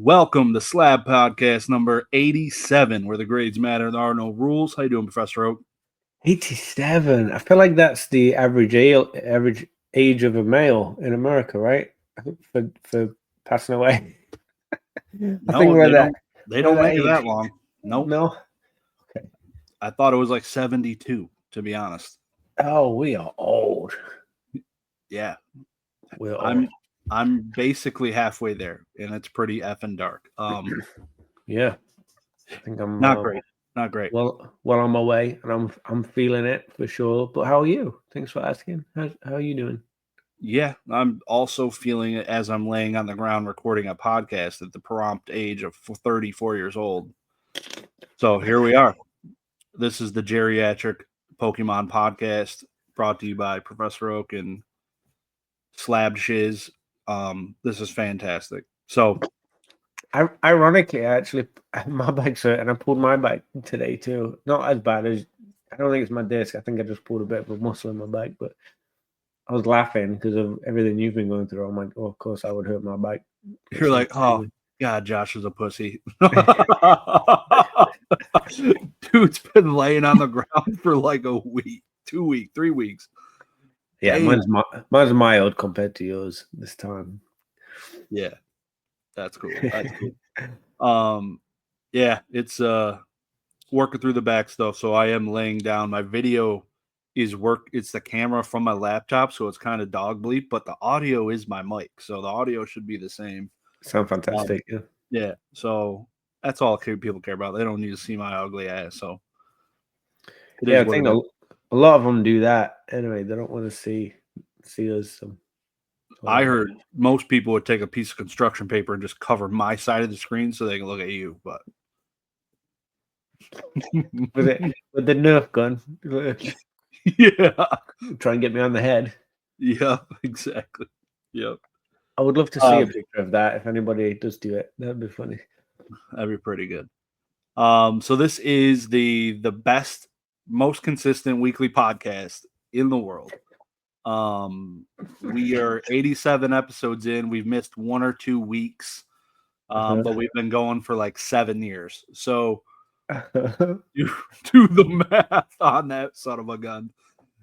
Welcome to Slab Podcast number 87, where the grades matter and there are no rules. How you doing, Professor Oak? 87. I feel like that's the average age of a male in America, right? I think for passing away. I think they don't make it that long. Nope. No. Okay. I thought it was like 72, to be honest. Oh, we are old. Yeah. We're old. I'm basically halfway there, and it's pretty effing dark. Yeah. I think I'm not great. Well, on my way, and I'm feeling it for sure. But how are you? Thanks for asking. How are you doing? Yeah, I'm also feeling it as I'm laying on the ground recording a podcast at the prompt age of 34 years old. So here we are. This is the geriatric Pokemon podcast brought to you by Professor Oak and Slabbed Shiz. This is fantastic. So, ironically, actually, my bike's hurt, and I pulled my bike today too. Not as bad as I don't think it's my disc. I think I just pulled a bit of a muscle in my bike, but I was laughing because of everything you've been going through. I'm like, oh, of course, I would hurt my bike. You're like, oh God, Josh is a pussy. Dude's been laying on the ground for like a week, 2 weeks, 3 weeks. Yeah, mine's mild compared to yours this time. Yeah, that's cool. That's cool. Yeah, it's working through the back stuff. So I am laying down. My video is it's the camera from my laptop, so it's kind of dog bleep, but the audio is my mic, so the audio should be the same. Sound fantastic. Yeah. So that's all people care about. They don't need to see my ugly ass. So I think a lot of them do that anyway. They don't want to see us. So. I heard most people would take a piece of construction paper and just cover my side of the screen so they can look at you. But with the Nerf gun, yeah, try and get me on the head. Yeah, exactly. Yep. I would love to see a picture of that. If anybody does do it, that'd be funny. That'd be pretty good. So this is the best, most consistent weekly podcast in the world. We are 87 episodes in. We've missed 1 or 2 weeks, but we've been going for like 7 years. So do the math on that son of a gun.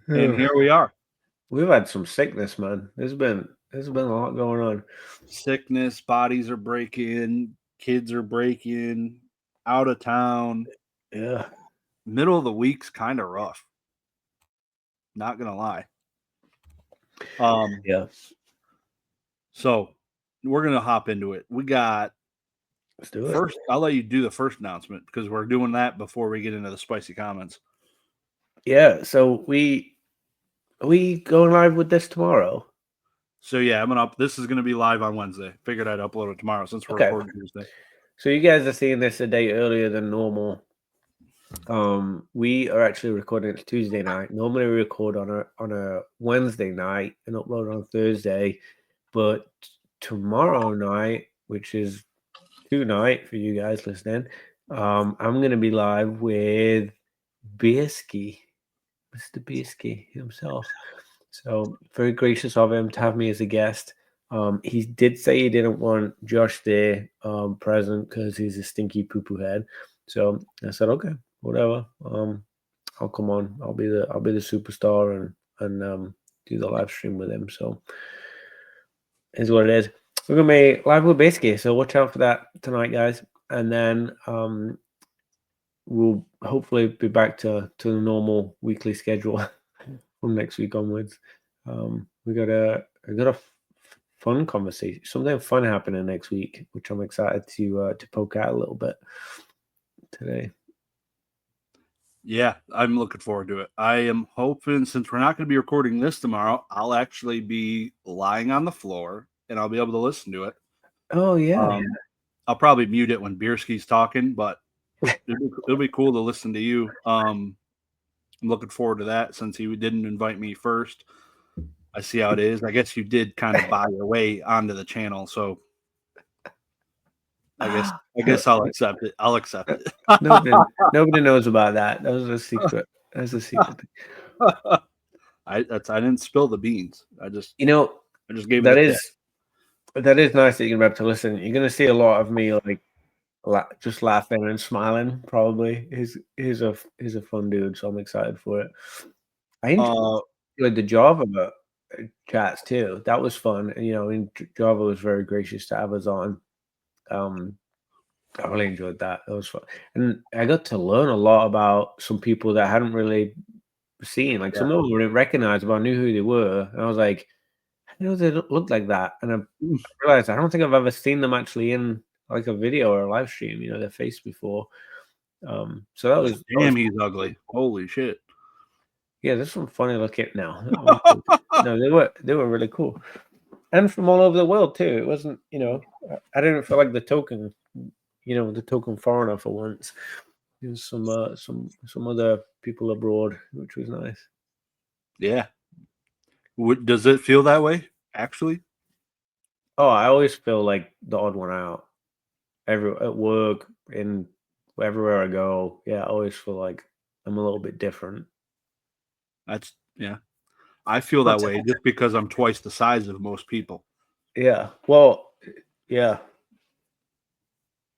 And here we are. We've had some sickness, man. There's been a lot going on. Sickness, bodies are breaking, kids are breaking, out of town. Yeah. Middle of the week's kind of rough. Not gonna lie. Yeah. So we're gonna hop into it. We got Let's do it. First, I'll let you do the first announcement because we're doing that before we get into the spicy comments. Yeah. So are we going live with this tomorrow? So yeah, this is gonna be live on Wednesday. Figured I'd upload it tomorrow since we're recording Tuesday. So you guys are seeing this a day earlier than normal. We are actually recording it Tuesday night. Normally we record on a Wednesday night and upload on Thursday, but tomorrow night, which is tonight for you guys listening, I'm gonna be live with Biersky, Mr. Biersky himself. So very gracious of him to have me as a guest. He did say he didn't want Josh there present because he's a stinky poo-poo head. So I said, okay, whatever. I'll come on. I'll be the superstar and do the live stream with him. So is what it is. We're gonna be live with Bisky, so watch out for that tonight, guys. And then we'll hopefully be back to the normal weekly schedule from next week onwards. We got a fun conversation, something fun happening next week, which I'm excited to poke out a little bit today. Yeah, I'm looking forward to it. I am hoping, since we're not going to be recording this tomorrow, I'll actually be lying on the floor and I'll be able to listen to it. Oh yeah. I'll probably mute it when Biersky's talking, but it'll be cool to listen to you. I'm looking forward to that since he didn't invite me first. I see how it is. I guess you did kind of buy your way onto the channel, so I guess I'll accept it. Nobody knows about that. That was a secret. That's a secret. I didn't spill the beans. I just gave that it. That is nice that you're able to listen. You're going to see a lot of me like just laughing and smiling. Probably he's a fun dude, so I'm excited for it. I Uh, enjoyed the Java chats too. That was fun. And, and Java was very gracious to have us on. Um, I really enjoyed that. It was fun, and I got to learn a lot about some people that I hadn't really seen. Like yeah. some of them I didn't recognize, but I knew who they were, and I was like, I know they don't look like that, and I realized I don't think I've ever seen them actually in like a video or a live stream, their face before. So that was Damn, he's ugly. Holy shit. yeah, there's some funny looking now. No, they were really cool, and from all over the world too. It wasn't, I didn't feel like the token foreigner for once. There's some other people abroad, which was nice. Yeah. Does it feel that way, actually? Oh, I always feel like the odd one out. At work, in everywhere I go, yeah, I always feel like I'm a little bit different. Yeah. I feel Not that to, way just because I'm twice the size of most people. yeah. Well, yeah,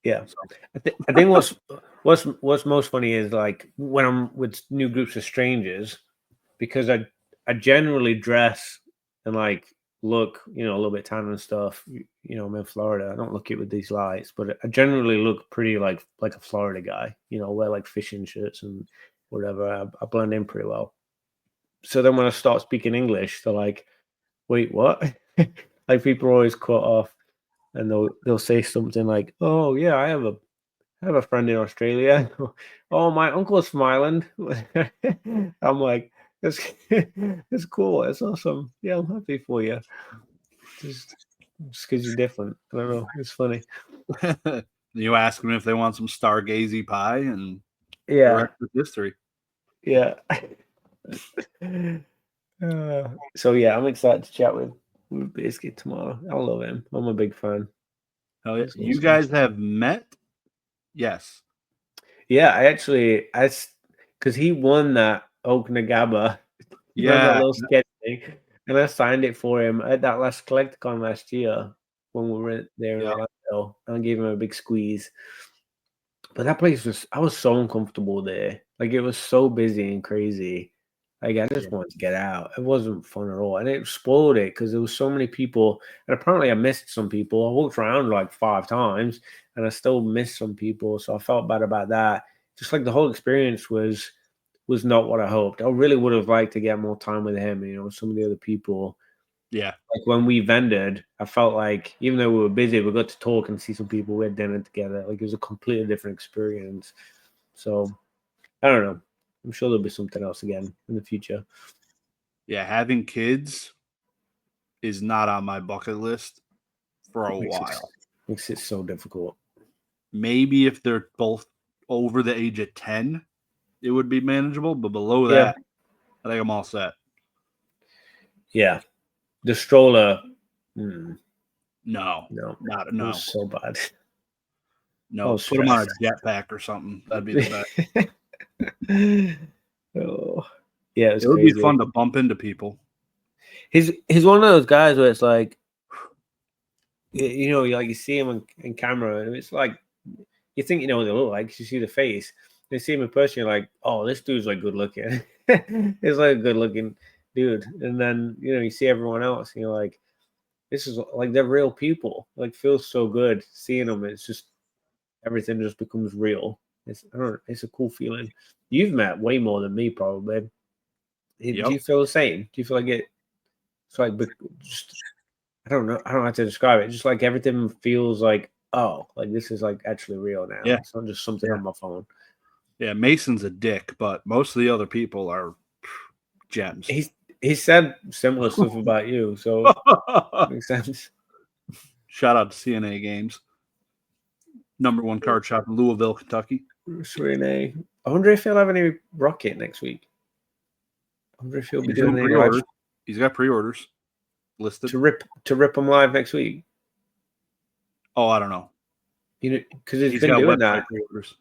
yeah. So, I think what's most funny is like when I'm with new groups of strangers, because I generally dress and like look, a little bit tan and stuff. I'm in Florida. I don't look it with these lights, but I generally look pretty like a Florida guy. Wear like fishing shirts and whatever. I blend in pretty well. So then when I start speaking English, they're like, "Wait, what?" Like people are always caught off, and they'll say something like, "Oh yeah, I have a friend in Australia. Oh, my uncle's from Ireland." I'm like, "It's it's cool. It's awesome. Yeah, I'm happy for you. Just because you're different. I don't know. It's funny." you ask them if they want some stargazy pie, and the Yeah, rest is history. yeah. So yeah, I'm excited to chat with Biscuit tomorrow. I love him. I'm a big fan. Hell yeah. He's You awesome. guys have met? Yes. Yeah, because he won that Oak Nagaba. Remember that Yeah. little sketch thing? And I signed it for him at that last Collecticon last year when we were there in Yeah. Orlando. And I gave him a big squeeze. But that place I was so uncomfortable there. Like it was so busy and crazy. Like I just wanted to get out. It wasn't fun at all. And it spoiled it because there was so many people. And apparently I missed some people. I walked around like 5 times and I still missed some people. So I felt bad about that. Just like the whole experience was not what I hoped. I really would have liked to get more time with him, some of the other people. Yeah. Like when we vended, I felt like even though we were busy, we got to talk and see some people. We had dinner together. Like it was a completely different experience. So I don't know. I'm sure there'll be something else again in the future. Yeah. Having kids is not on my bucket list for a Makes it while. makes it so difficult. Maybe if they're both over the age of 10, it would be manageable. But below Yeah. that, I think I'm all set. Yeah. The stroller. No. No. Not It no. was so bad. No. Put them on a jetpack or something. That'd be the best. Oh. Yeah, It would crazy. be fun to bump into people. He's one of those guys where it's like, you see him in camera, and it's like you think you know what they look like 'cause you see the face. They see him in person, you're like, oh, this dude's like good looking. It's like a good looking dude, and then you see everyone else, and you're like, this is like they're real people. Like feels so good seeing them. It's just everything just becomes real. It's a cool feeling. You've met way more than me, probably. Yep. Do you feel the same? Do you feel like it's like just I don't know. I don't know how to describe it. Just like everything feels like, oh, like this is like actually real now. Yeah. It's not just something on my phone. Yeah. Mason's a dick, but most of the other people are gems. He said similar stuff about you, so makes sense. Shout out to CNA Games. #1 card shop in Louisville, Kentucky. Renee. I wonder if he'll have any Rocket next week. I wonder if he'll be He's doing doing any live pre-orders. He's got pre-orders listed. to rip them live next week. Oh, I don't know. Because he's He's been got doing website that. pre-orders.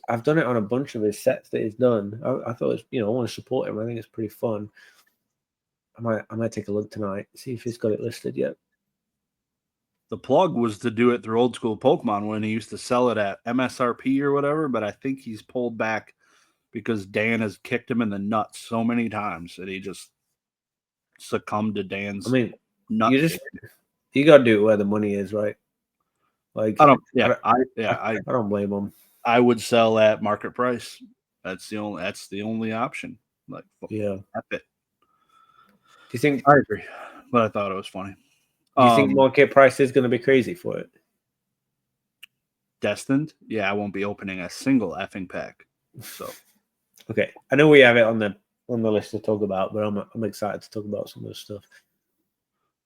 I've done it on a bunch of his sets that he's done. I thought it's, I want to support him. I think it's pretty fun. I might take a look tonight, see if he's got it listed yet. The plug was to do it through Old School Pokemon when he used to sell it at MSRP or whatever, but I think he's pulled back because Dan has kicked him in the nuts so many times that he just succumbed to Dan's nut. You gotta do it where the money is, right? Like I don't blame him. I would sell at market price. That's the only option. Like, yeah. F it. Do you think? I agree, but I thought it was funny. Do you think market price is going to be crazy for it? Destined? Yeah, I won't be opening a single effing pack. So, okay, I know we have it on the list to talk about, but I'm excited to talk about some of this stuff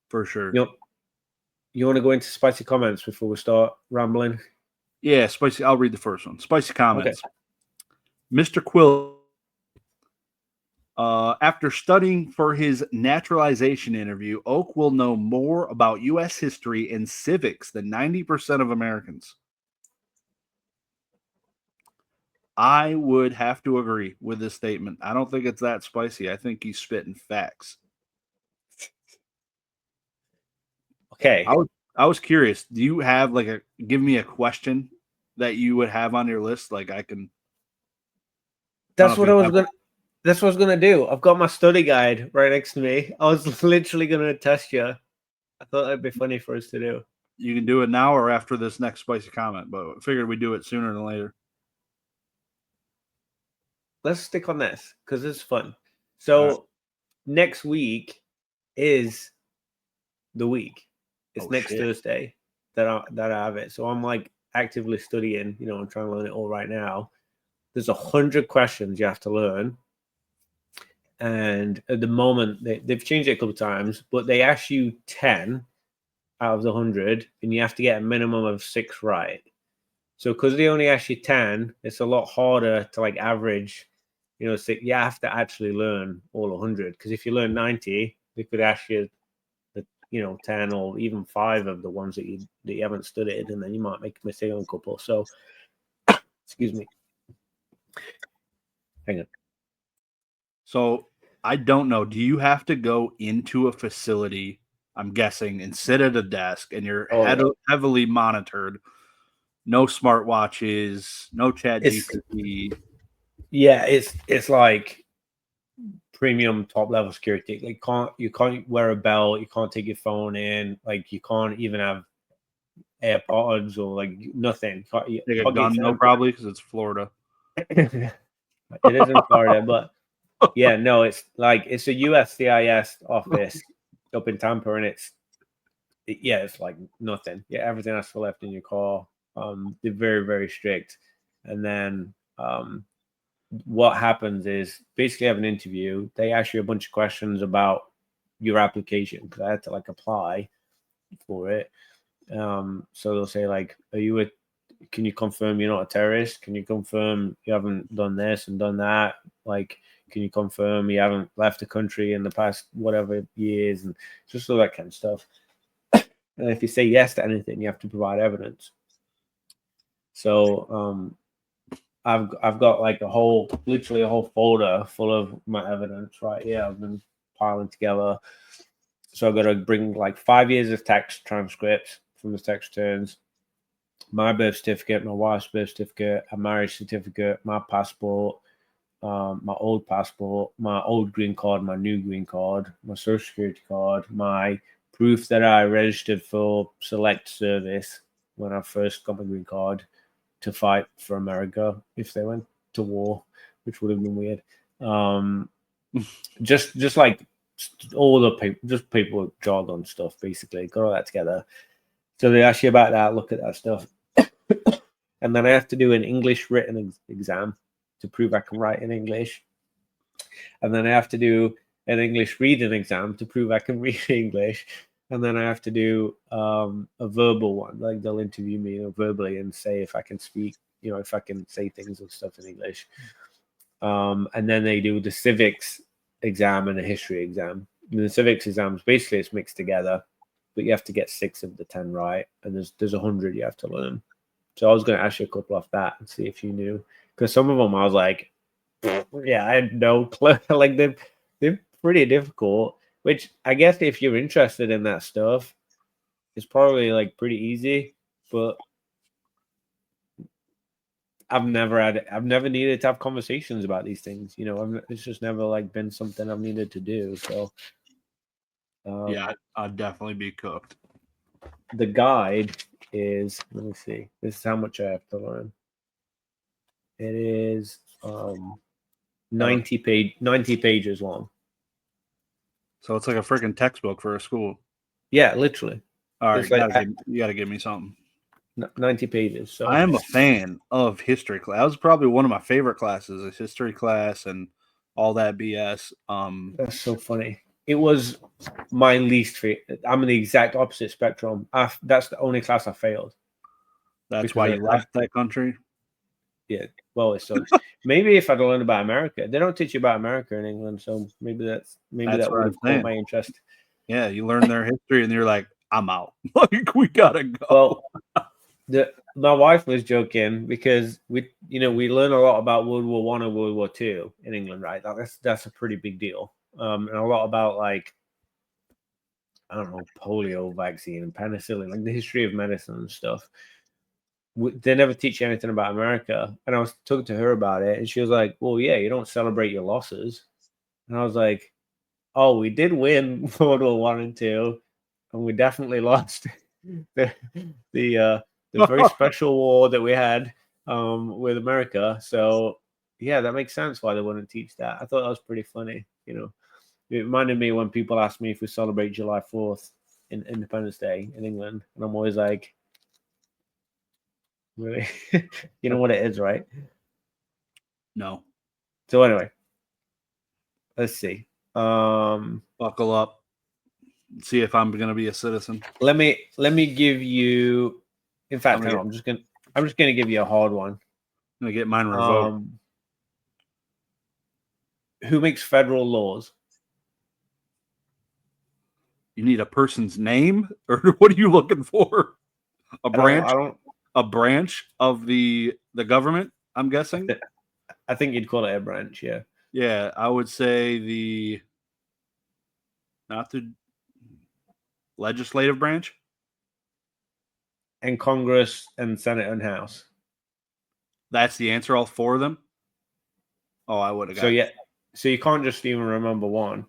for sure. You want to go into spicy comments before we start rambling? Yeah, spicy. I'll read the first one. Spicy comments. Okay. Mr. Quill. After studying for his naturalization interview, Oak will know more about U.S. history and civics than 90% of Americans. I would have to agree with this statement. I don't think it's that spicy. I think he's spitting facts. Okay. I was curious. Do you have give me a question that you would have on your list? Like I can. That's what I was gonna do. I've got my study guide right next to me. I was literally gonna test you. I thought that'd be funny for us to do. You can do it now or after this next spicy comment, but I figured we'd do it sooner than later. Let's stick on this because it's fun. So next week is the week. It's next Thursday that I have it. So I'm like actively studying. I'm trying to learn it all right now. There's 100 questions you have to learn. And at the moment, they've changed it a couple of times, but they ask you 10 out of the 100, and you have to get a minimum of 6 right. So because they only ask you 10, it's a lot harder to average. So you have to actually learn all 100. Because if you learn 90, they could ask you, 10 or even 5 of the ones that you haven't studied, and then you might make a mistake on a couple. So, excuse me. Hang on. So I don't know. Do you have to go into a facility, I'm guessing, and sit at a desk and you're heavily monitored? No smartwatches, no chat GPT. Yeah, it's like premium top level security. You can't wear a belt, you can't take your phone in, you can't even have AirPods or nothing. Take a gun, no, probably because it's Florida. It is in Florida, but yeah, no, it's a USCIS office up in Tampa, and it's like nothing. Yeah, everything has to be left in your car. They're very, very strict. And then what happens is basically have an interview. They ask you a bunch of questions about your application because I had to apply for it. So they'll say can you confirm you're not a terrorist? Can you confirm you haven't done this and done that? Can you confirm you haven't left the country in the past whatever years, and just all that kind of stuff. And if you say yes to anything, you have to provide evidence. So I've got literally a whole folder full of my evidence right here. I've been piling together. So I've got to bring 5 years of tax transcripts from the tax returns, my birth certificate, my wife's birth certificate, a marriage certificate, my passport, my old passport, my old green card, my new green card, my social security card, my proof that I registered for select service when I first got my green card to fight for America if they went to war, which would have been weird. Just all the people, just people jargon stuff, basically. Got all that together. So they ask you about that, look at that stuff. And then I have to do an English written exam to prove I can write in English. And then I have to do an English reading exam to prove I can read English. And then I have to do a verbal one. They'll interview me verbally and say if I can speak, if I can say things and stuff in English. And then they do the civics exam and a history exam. And the civics exams, basically it's mixed together, but you have to get 6 of the 10 right. And there's 100 you have to learn. So I was going to ask you a couple off that and see if you knew. Because some of them I was like, yeah, I had no clue. They're pretty difficult. Which I guess if you're interested in that stuff, it's probably like pretty easy, but I've never needed to have conversations about these things. You know, it's just never like been something I've needed to do. So, yeah, I'd definitely be cooked. The guide is, let me see. This is how much I have to learn. It is 90 pages long. So it's like a freaking textbook for a school. Yeah, literally. All It's right, like you gotta give me something. 90 pages. So I am a fan of history class. That was probably one of my favorite classes, is history class and all that BS. That's so funny. It was my least favorite. I'm in the exact opposite spectrum. That's the only class I failed. That's why you left that country. Yeah, well, it sucks. Maybe if I'd learned about America, they don't teach you about America in England, so maybe that would have caught my interest. Yeah, you learn their history, and you're like, I'm out. Like, we gotta go. Well, my wife was joking because we learn a lot about World War I and World War II in England, right? That's a pretty big deal, and a lot about like, I don't know, polio vaccine and penicillin, like the history of medicine and stuff. They never teach you anything about America. And I was talking to her about it, and she was like, well, yeah, you don't celebrate your losses. And I was like, oh, we did win World War I and II, and we definitely lost the very special war that we had with America. So yeah, that makes sense why they wouldn't teach that. I thought that was pretty funny. You know, it reminded me when people ask me if we celebrate July 4th in Independence Day in England, and I'm always like, really? You know what it is, right? No. So anyway, let's see. Buckle up. See if I'm gonna be a citizen. Let me give you. In fact, I'm just gonna give you a hard one. I'm gonna get mine revoked. Who makes federal laws? You need a person's name, or what are you looking for? A branch? A branch of the government, I'm guessing. I think you'd call it a branch, yeah. Yeah, I would say not the legislative branch. And Congress and Senate and House. That's the answer, all four of them? Oh, I would have got so yeah. So you can't just even remember one.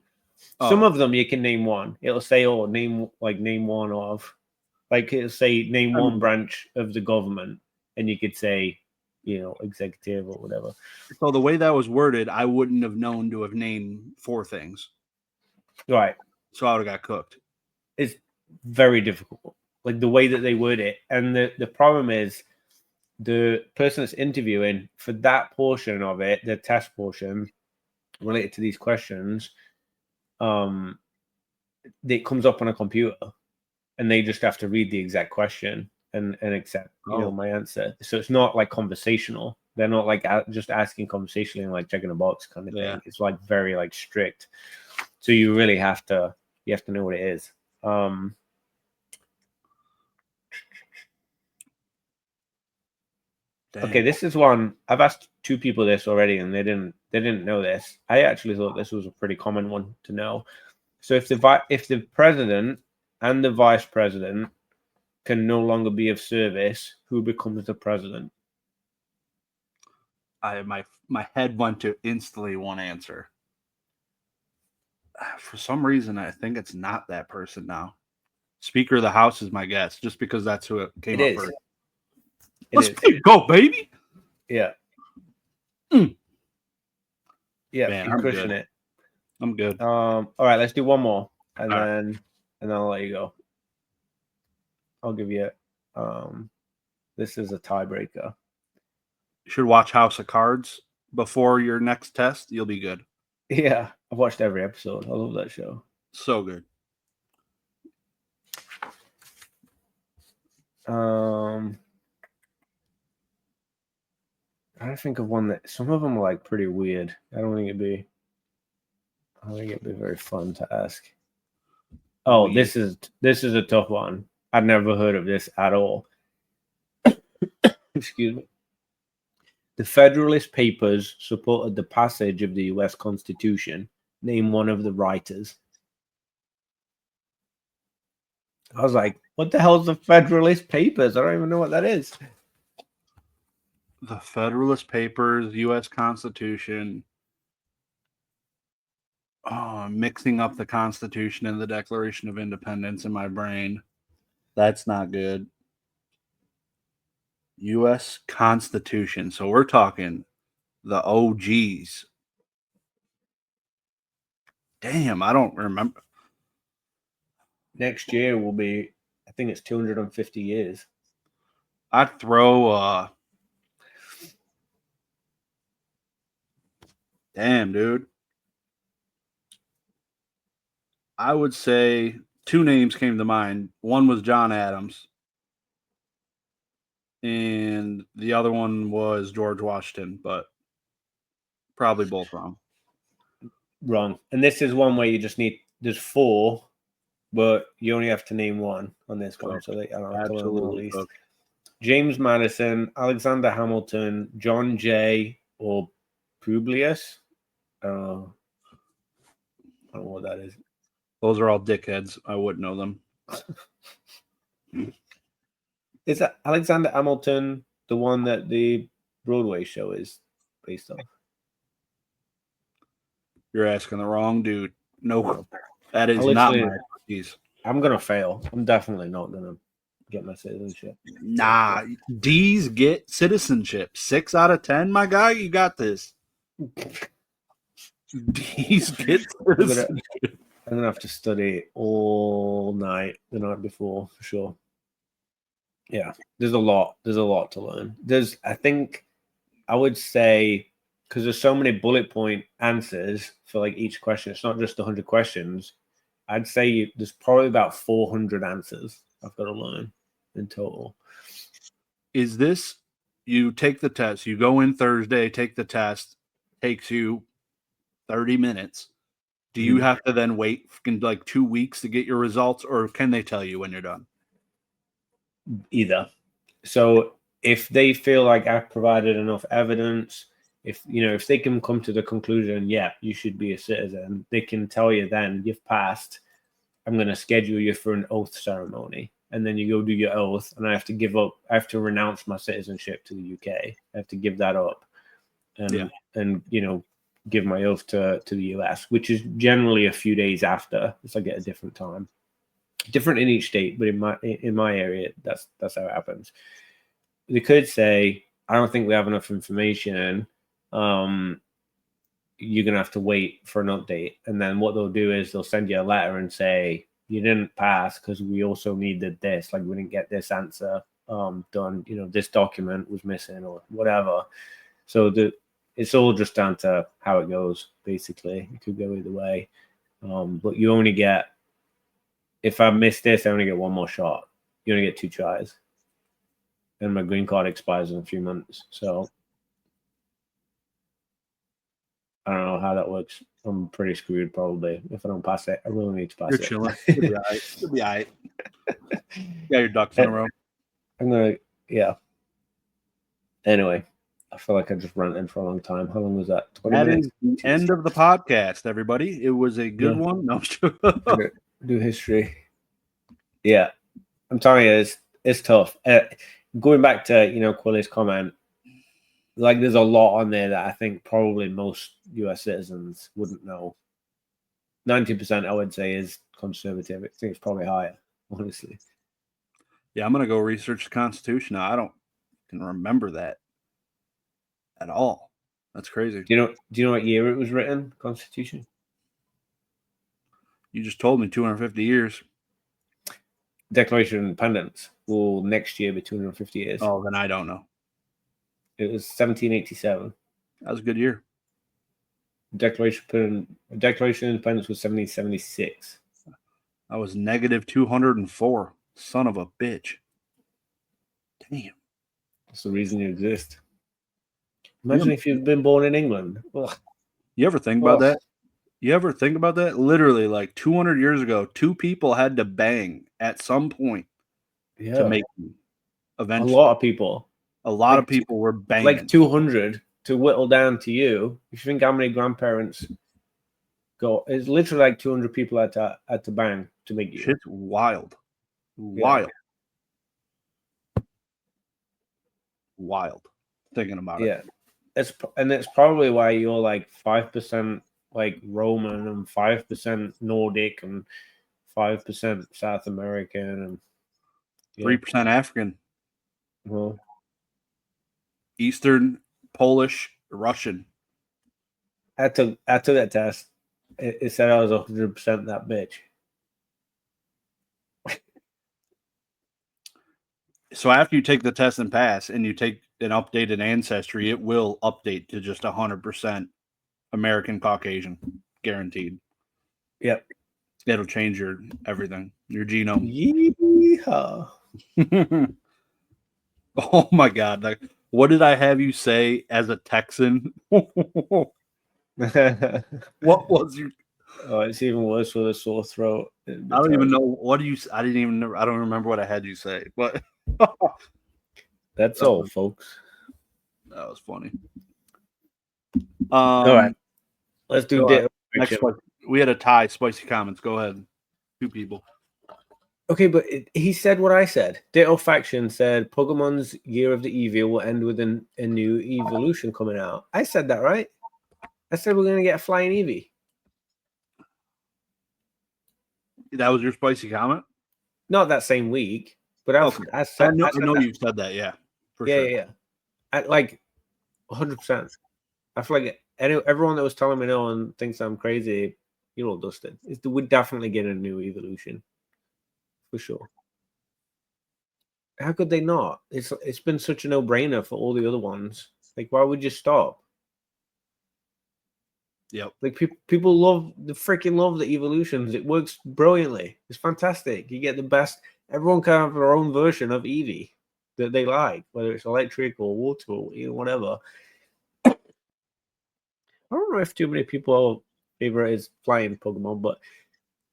Some of them you can name one. It'll say, oh, name one of. Like it'll say name one branch of the government, and you could say, you know, executive or whatever. So the way that was worded, I wouldn't have known to have named four things. Right. So I would have got cooked. It's very difficult. Like the way that they word it. And the problem is the person that's interviewing for that portion of it, the test portion related to these questions, it comes up on a computer. And they just have to read the exact question and accept, my answer. So it's not like conversational. They're not like just asking conversationally and like checking a box kind of thing. It's like very like strict. So you really have to know what it is. Okay, this is one I've asked two people this already, and they didn't know this. I actually thought this was a pretty common one to know. So if the president and the vice president can no longer be of service, who becomes the president? My head went to instantly one answer. For some reason, I think it's not that person now. Speaker of the House is my guess, just because that's who it came up first. Let's go, baby. Yeah. Yeah, man, you're crushing it. I'm good. All right, let's do one more, and then I'll let you go. I'll give you. This is a tiebreaker. You should watch House of Cards before your next test. You'll be good. Yeah, I've watched every episode. I love that show. So good. I think of one that some of them are like pretty weird. I don't think it'd be very fun to ask. Oh, this is a tough one. I'd never heard of this at all. Excuse me. The Federalist Papers supported the passage of the U.S. Constitution. Name one of the writers. I was like, What the hell's the Federalist Papers? I don't even know what that is. The Federalist Papers, U.S. Constitution. Oh, I'm mixing up the Constitution and the Declaration of Independence in my brain. That's not good. U.S. Constitution. So we're talking the OGs. Damn, I don't remember. Next year will be, I think it's 250 years. I'd throw damn, dude. I would say two names came to mind. One was John Adams, and the other one was George Washington, but probably both wrong. Wrong. And this is one where you just need, there's four, but you only have to name one on this one. So I don't have to learn all these. James Madison, Alexander Hamilton, John Jay, or Publius. I don't know what that is. Those are all dickheads. I wouldn't know them. Is that Alexander Hamilton the one that the Broadway show is based on? You're asking the wrong dude. No, that is not my expertise. I'm going to fail. I'm definitely not going to get my citizenship. Nah, D's get citizenship. 6 out of 10, my guy. You got this. D's get citizenship. I'm going to have to study all night the night before for sure. Yeah, there's a lot to learn. I think I would say, because there's so many bullet point answers for like each question, it's not just 100 questions. I'd say there's probably about 400 answers I've got to learn in total. Is this, you take the test, you go in Thursday, take the test, takes you 30 minutes. Do you have to then wait like 2 weeks to get your results, or can they tell you when you're done? Either. So if they feel like I've provided enough evidence, if they can come to the conclusion, yeah, you should be a citizen, they can tell you then you've passed. I'm going to schedule you for an oath ceremony, and then you go do your oath, and I have to renounce my citizenship to the UK. I have to give that up, and give my oath to the US, which is generally a few days after. It's like at a different time. Different in each state, but in my area, that's how it happens. They could say, I don't think we have enough information. You're gonna have to wait for an update. And then what they'll do is they'll send you a letter and say, you didn't pass because we also needed this, like we didn't get this answer done, this document was missing or whatever. So it's all just down to how it goes, basically. It could go either way. But you only get, if I miss this, I only get one more shot. You only get 2 tries. And my green card expires in a few months. So I don't know how that works. I'm pretty screwed probably if I don't pass it. I really need to pass it. You're chilling. You'll be all right. Yeah, your ducks in a row. I'm going to, yeah. Anyway, I feel like I just ranted for a long time. How long was that? 20 minutes? Is the end of the podcast, everybody. It was a good one. No, do history. Yeah. I'm telling you, it's tough. Going back to, Quillie's comment, like there's a lot on there that I think probably most US citizens wouldn't know. 90% I would say is conservative. I think it's probably higher, honestly. Yeah, I'm gonna go research the Constitution now. I don't can remember that at all. That's crazy. Do you know what year it was written, Constitution? You just told me 250 years. Declaration of Independence will next year be 250 years. Oh, then I don't know. It was 1787. That was a good year. Declaration of Independence was 1776. I was negative 204. Son of a bitch. Damn. That's the reason you exist. Imagine if you'd been born in England. Ugh. You ever think about that? You ever think about that? Literally, like 200 years ago, 2 people had to bang at some point to make them. Eventually. A lot of people. A lot of people were banging. Like 200 to whittle down to you. If you think how many grandparents go, it's literally like 200 people had to bang to make you. Shit's wild. Wild. Wild. Thinking about it. Yeah. It's probably why you're like 5% like Roman and 5% Nordic and 5% South American and 3% African. Well, Eastern, Polish, Russian. I took that test. It said I was 100% that bitch. So after you take the test and pass, and you take an updated ancestry, it will update to just 100% American Caucasian, guaranteed. Yep. It'll change your everything, your genome. Yeehaw. Oh my God! Like, what did I have you say as a Texan? What was your? Oh, it's even worse with a sore throat. I don't even know what do you. I didn't even know. I don't remember what I had you say, but that's all, folks. That was funny. All right, let's do next. We had a tie. Spicy comments. Go ahead. 2 people. Okay, but he said what I said. Ditto Faction said Pokemon's Year of the Eevee will end with a new evolution coming out. I said that, right? I said we're going to get a flying Eevee. That was your spicy comment? Not that same week, but I know you said that, yeah. For sure. Yeah. I, like 100%. I feel like everyone that was telling me no and thinks I'm crazy, you're all dusted. We're definitely getting a new evolution. For sure. How could they not? It's been such a no-brainer for all the other ones. Like, why would you stop? Yep. Like people love the evolutions. It works brilliantly. It's fantastic. You get the best. Everyone can have their own version of Eevee that they like, whether it's electric or water or whatever. I don't know if too many people favorite is flying Pokemon, but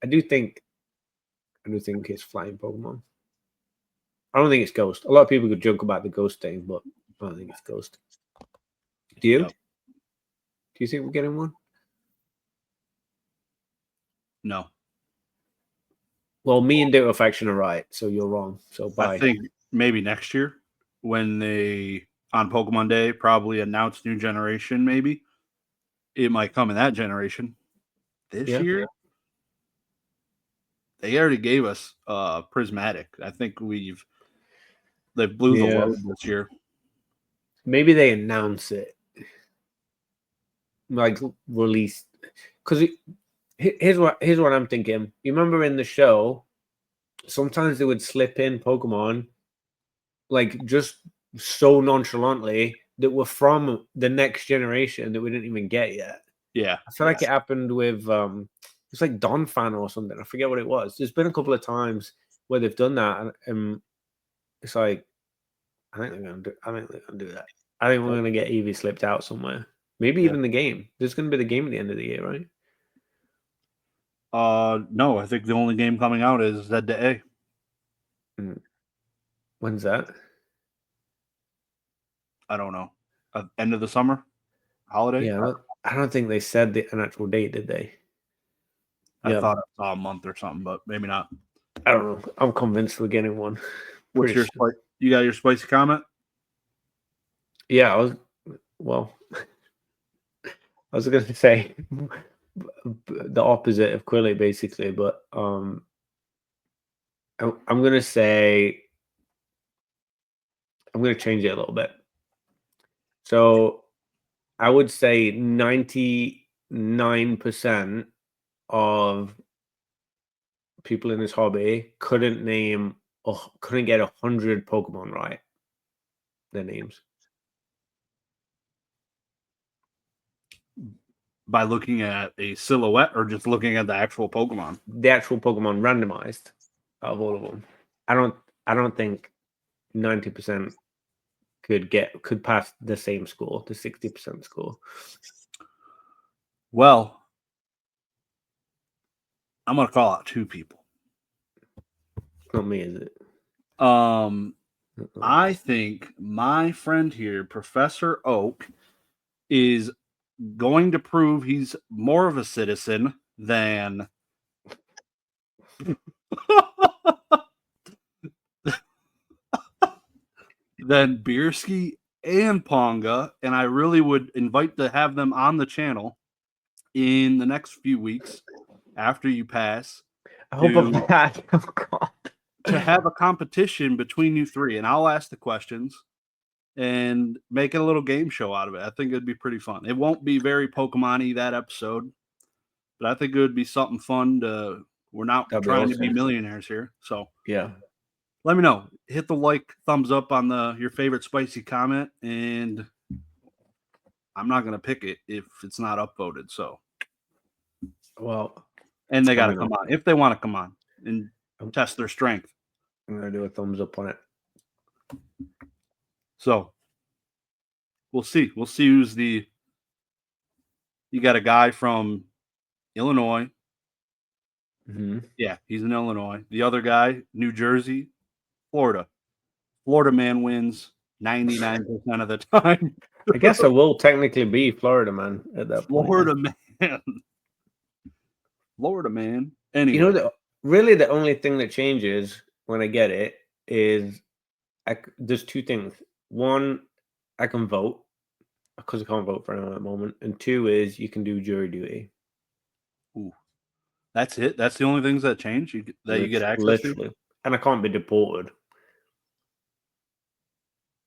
I do think it's flying Pokemon. I don't think it's Ghost. A lot of people could joke about the Ghost thing, but I don't think it's Ghost. Do you? Yep. Do you think we're getting one? No. Well, me and Ditto Faction are right, so you're wrong. So bye. I think maybe next year when they, on Pokemon Day, probably announce new generation, maybe. It might come in that generation. This year, they already gave us Prismatic. I think they blew the load this year. Maybe they announce it, like release. Because here's what I'm thinking. You remember in the show, sometimes they would slip in Pokemon, like just so nonchalantly that were from the next generation that we didn't even get yet. Yeah, I feel like it happened with it's like Donphan or something. I forget what it was. There's been a couple of times where they've done that, and it's like I think they're gonna do that. I think we're gonna get Eevee slipped out somewhere. Maybe even the game. There's gonna be the game at the end of the year, right? No. I think the only game coming out is Z-A. When's that? I don't know. End of the summer holiday. Yeah, I don't think they said an actual date, did they? I thought I saw a month or something, but maybe not. I don't know. I'm convinced we're getting one. What's your you got your spicy comment? Yeah, I was going to say the opposite of Quilly, basically, but I'm going to say I'm going to change it a little bit. So I would say 99% of people in this hobby couldn't get 100 Pokemon right. Their names. By looking at a silhouette or just looking at the actual Pokemon? The actual Pokemon randomized out of all of them. I don't think 90% could pass the same score, the 60% score. Well, I'm gonna call out 2 people. Not me, is it? I think my friend here, Professor Oak, is going to prove he's more of a citizen than then Bierski and Ponga, and I really would invite to have them on the channel in the next few weeks after you pass. I hope I'm bad. Oh God. To have a competition between you three, and I'll ask the questions and make it a little game show out of it. I think it'd be pretty fun. It won't be very Pokemon-y that episode, but I think it would be something fun to. We're not That'd be trying to be awesome. millionaires here, so Yeah. let me know. Hit the like, thumbs up on your favorite spicy comment, and I'm not gonna pick it if it's not upvoted. So, Well, and they got to coming come up. on if they want to come on and test their strength. I'm gonna do a thumbs up on it. So we'll see. We'll see who's the. You got a guy from Illinois. Mm-hmm. Yeah, he's in Illinois. The other guy, New Jersey, Florida. Florida man wins 99% of the time. I guess I will technically be Florida man at that point. Florida man. Florida man. Anyway, You know, really the only thing that changes when I get it is there's two things. One, I can vote because I can't vote for anyone at the moment, and two is you can do jury duty. ooh, that's it. That's the only things that change you get access literally. to. And I can't be deported.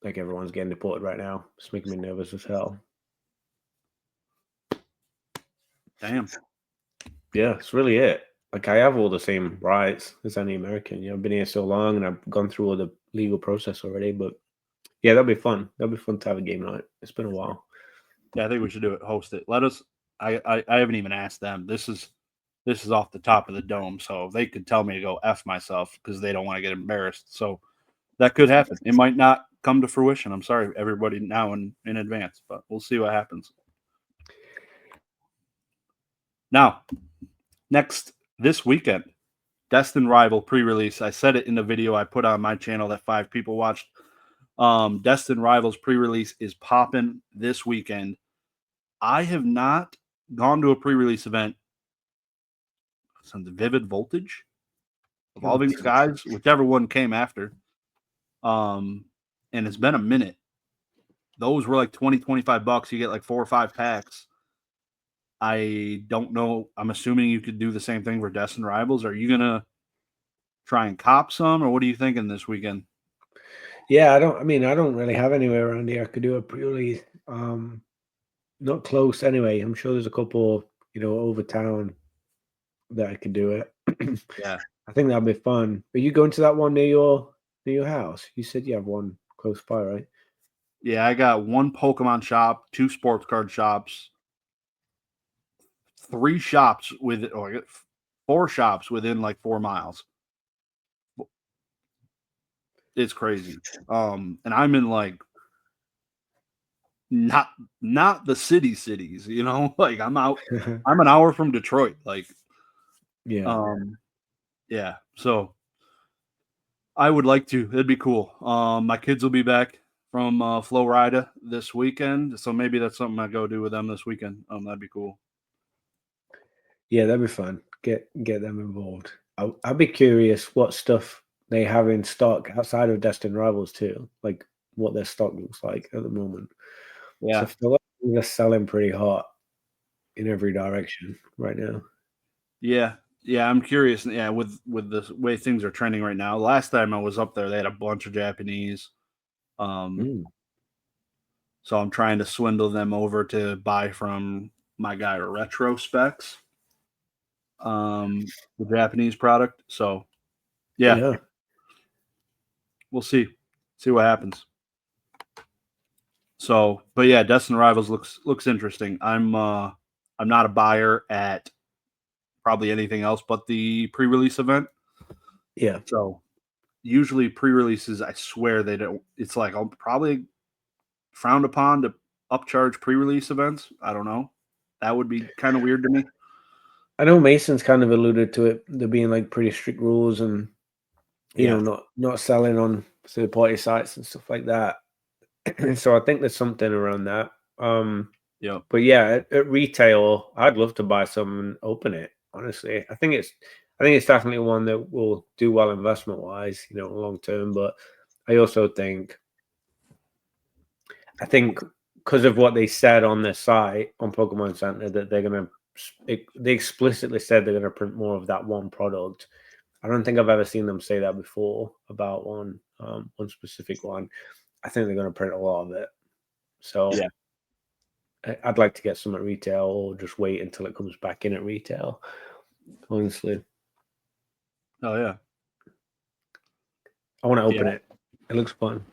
Like everyone's getting deported right now. It's making me nervous as hell. Damn. Yeah, it's really it. Like I have all the same rights as any American. You know, I've been here so long and I've gone through all the legal process already. But yeah, that'll be fun. That'll be fun to have a game night. It's been a while. Yeah, I think we should do it. Host it. Let us. I haven't even asked them. This is off the top of the dome, so they could tell me to go F myself because they don't want to get embarrassed. So that could happen. It might not come to fruition. I'm sorry, everybody, now in advance, but we'll see what happens. Now, next this weekend, Destined Rival pre-release. I said it in the video I put on my channel that 5 people watched. Destined Rivals pre-release is popping this weekend. I have not gone to a pre-release event since the Vivid Voltage, Evolving Skies, whichever one came after. And it's been a minute. Those were like $20-$25. You get like 4 or 5 packs. I don't know. I'm assuming you could do the same thing for Destined Rivals. Are you gonna try and cop some, or what are you thinking this weekend? Yeah, I don't really have anywhere around here I could do a pre-release. Not close anyway. I'm sure there's a couple, over town that I could do it. Yeah. I think that'd be fun. Are you going to that one near your house? You said you have one close by, right? Yeah, I got 1 Pokemon shop, 2 sports card shops, 3 shops or 4 shops within like 4 miles. It's crazy. And I'm in like not the cities, like I'm out. I'm an hour from Detroit. Like, Yeah. Yeah. So I would like to. It'd be cool. My kids will be back from Florida this weekend, so maybe that's something I go do with them this weekend. That'd be cool. Yeah, that'd be fun. Get them involved. I'd be curious what stuff they have in stock outside of Destined Rivals too, like what their stock looks like at the moment. Yeah. So I feel like they're selling pretty hot in every direction right now. Yeah. Yeah, I'm curious. Yeah, with the way things are trending right now. Last time I was up there, they had a bunch of Japanese. So I'm trying to swindle them over to buy from my guy Retro Specs, the Japanese product. So yeah. We'll see what happens. So, but yeah, Destined Rivals looks interesting. I'm not a buyer at probably anything else but the pre-release event. Yeah. So usually pre-releases, I swear they don't. It's like I'll probably frowned upon to upcharge pre-release events. I don't know. That would be kind of weird to me. I know Mason's kind of alluded to it. There being like pretty strict rules and not selling on third party sites and stuff like that. So I think there's something around that. Yeah. But yeah, at retail, I'd love to buy some and open it. Honestly, I think it's definitely one that will do well investment wise, long term. But I also think I think because of what they said on their site on Pokemon Center that they explicitly said they're gonna print more of that one product. I don't think I've ever seen them say that before about one specific one. I think they're gonna print a lot of it. So Yeah. I'd like to get some at retail or just wait until it comes back in at retail. Honestly, Oh yeah. I want to open Yeah. it. It looks fun.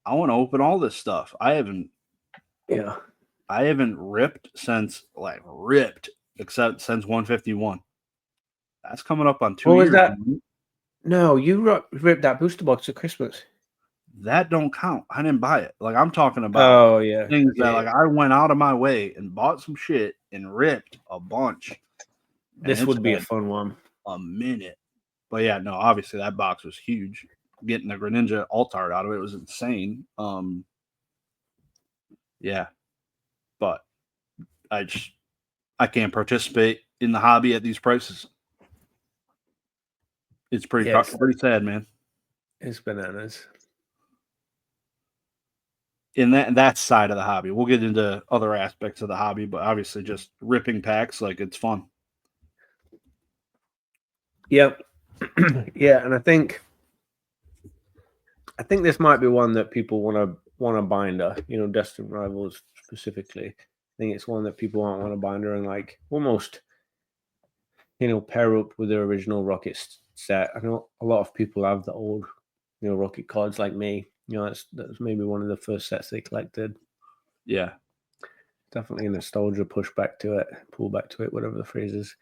I want to open all this stuff. I haven't ripped except since 151. That's coming up on 2 What was years. that? No, you ripped that booster box at Christmas. That don't count. I didn't buy it. Like I'm talking about things that like I went out of my way and bought some shit and ripped a bunch. This would be a fun one. A minute. But yeah, no, obviously that box was huge. Getting the Greninja Altart out of it was insane. Yeah. But I can't participate in the hobby at these prices. It's pretty sad, man. It's bananas. In that side of the hobby. We'll get into other aspects of the hobby, but obviously just ripping packs, like it's fun. Yep. Yeah, and I think this might be one that people want a binder, Destined Rivals specifically. I think it's one that people want a binder and like almost pair up with their original Rocket set. I know a lot of people have the old Rocket cards like me. That's maybe one of the first sets they collected. Yeah. Definitely a nostalgia pull back to it, whatever the phrase is.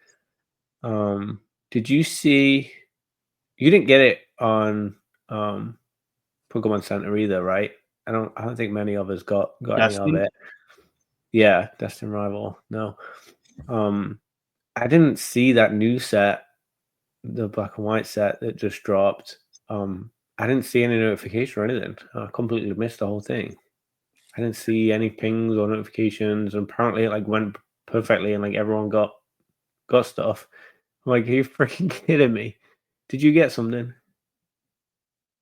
Did you see? You didn't get it on Pokemon Center either, right? I don't think many of us got any of it. Yeah, Destined Rival. No. I didn't see that new set, the black and white set that just dropped. I didn't see any notification or anything. I completely missed the whole thing. I didn't see any pings or notifications, and apparently it like went perfectly and like everyone got stuff. I'm like, are you freaking kidding me? Did you get something?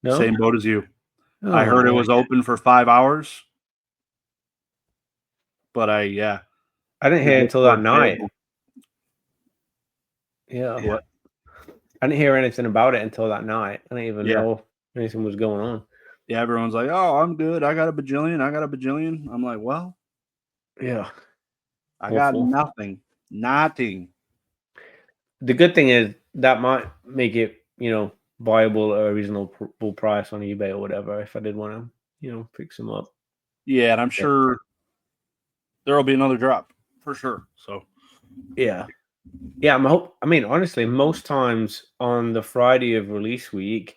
No? Same boat as you. I heard it was open for 5 hours. But I didn't hear until that night. Yeah. What? I didn't hear anything about it until that night. I didn't even know anything was going on. Yeah, everyone's like, oh, I'm good. I got a bajillion. I'm like, well. Yeah. I got nothing. Nothing. The good thing is that might make it, viable at a reasonable price on eBay or whatever if I did want to, pick some up. Yeah, and I'm sure there'll be another drop for sure. So yeah, honestly, most times on the Friday of release week,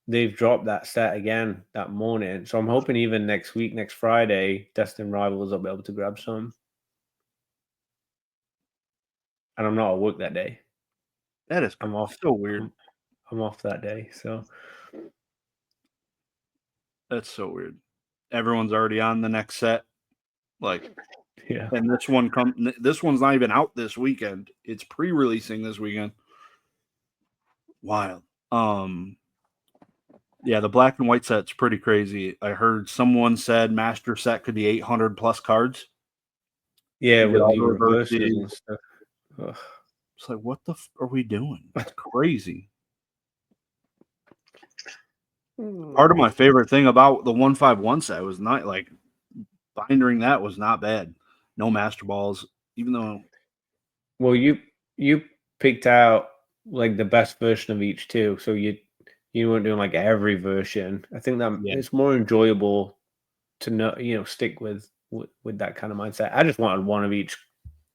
they've dropped that set again that morning. So I'm hoping even next week, next Friday, Destined Rivals, I'll be able to grab some. And I'm not at work that day. I'm off. So weird. I'm off that day, so that's so weird. Everyone's already on the next set. Like, yeah. And this one's not even out this weekend. It's pre-releasing this weekend. Wild. Yeah, the black and white set's pretty crazy. I heard someone said master set could be 800 plus cards. Yeah, with the reverses and stuff. Ugh. It's like, what the are we doing? It's crazy. Part of my favorite thing about the 151 set was not like bindering that was not bad. No master balls, even though. Well, you picked out like the best version of each too, so you weren't doing like every version. I think that it's more enjoyable to know, stick with that kind of mindset. I just wanted one of each,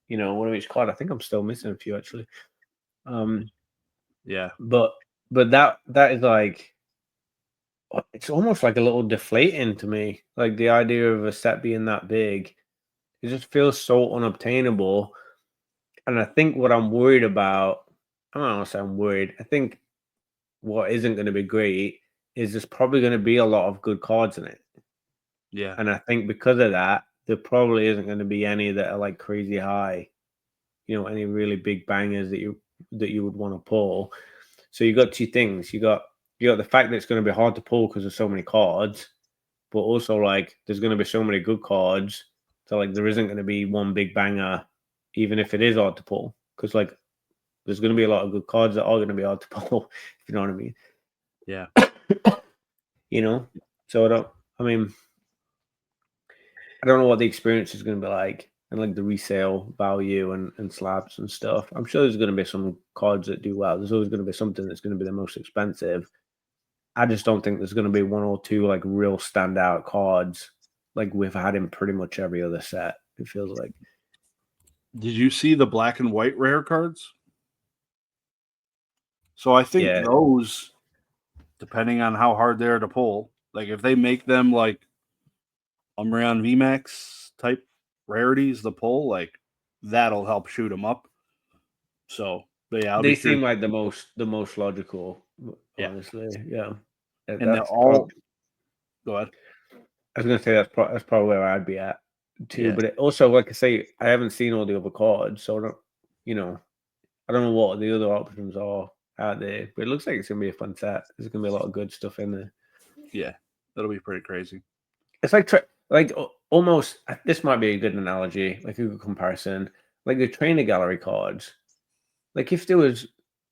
one of each card. I think I'm still missing a few actually. Yeah, but that is like, it's almost like a little deflating to me. Like the idea of a set being that big, it just feels so unobtainable. And I think what I'm worried about, I don't want to say I'm worried. I think what isn't going to be great is there's probably going to be a lot of good cards in it. Yeah. And I think because of that, there probably isn't going to be any that are like crazy high, any really big bangers that you would want to pull. So you got two things. You got the fact that it's going to be hard to pull because there's so many cards. but also like there's going to be so many good cards, so like there isn't going to be one big banger, even if it is hard to pull, because like there's going to be a lot of good cards that are going to be hard to pull. If you know what I mean? Yeah. You know, so I mean, I don't know what the experience is going to be like, and like the resale value and slabs and stuff. I'm sure there's going to be some cards that do well. There's always going to be something that's going to be the most expensive. I just don't think there's going to be one or two like real standout cards like we've had in pretty much every other set. It feels like. Did you see the black and white rare cards? So I think those, depending on how hard they are to pull, like if they make them like Umbreon VMAX type rarities to pull, like that'll help shoot them up. So, but yeah, they seem like the most logical, honestly. Yeah, and they're all. Go ahead. I was gonna say that's probably where I'd be at too. Yeah. But it also, like I say, I haven't seen all the other cards, so I don't, I don't know what the other options are out there. But it looks like it's gonna be a fun set. There's gonna be a lot of good stuff in there. Yeah, that'll be pretty crazy. It's like almost. This might be a good analogy, like a good comparison. Like the trainer gallery cards. Like if there was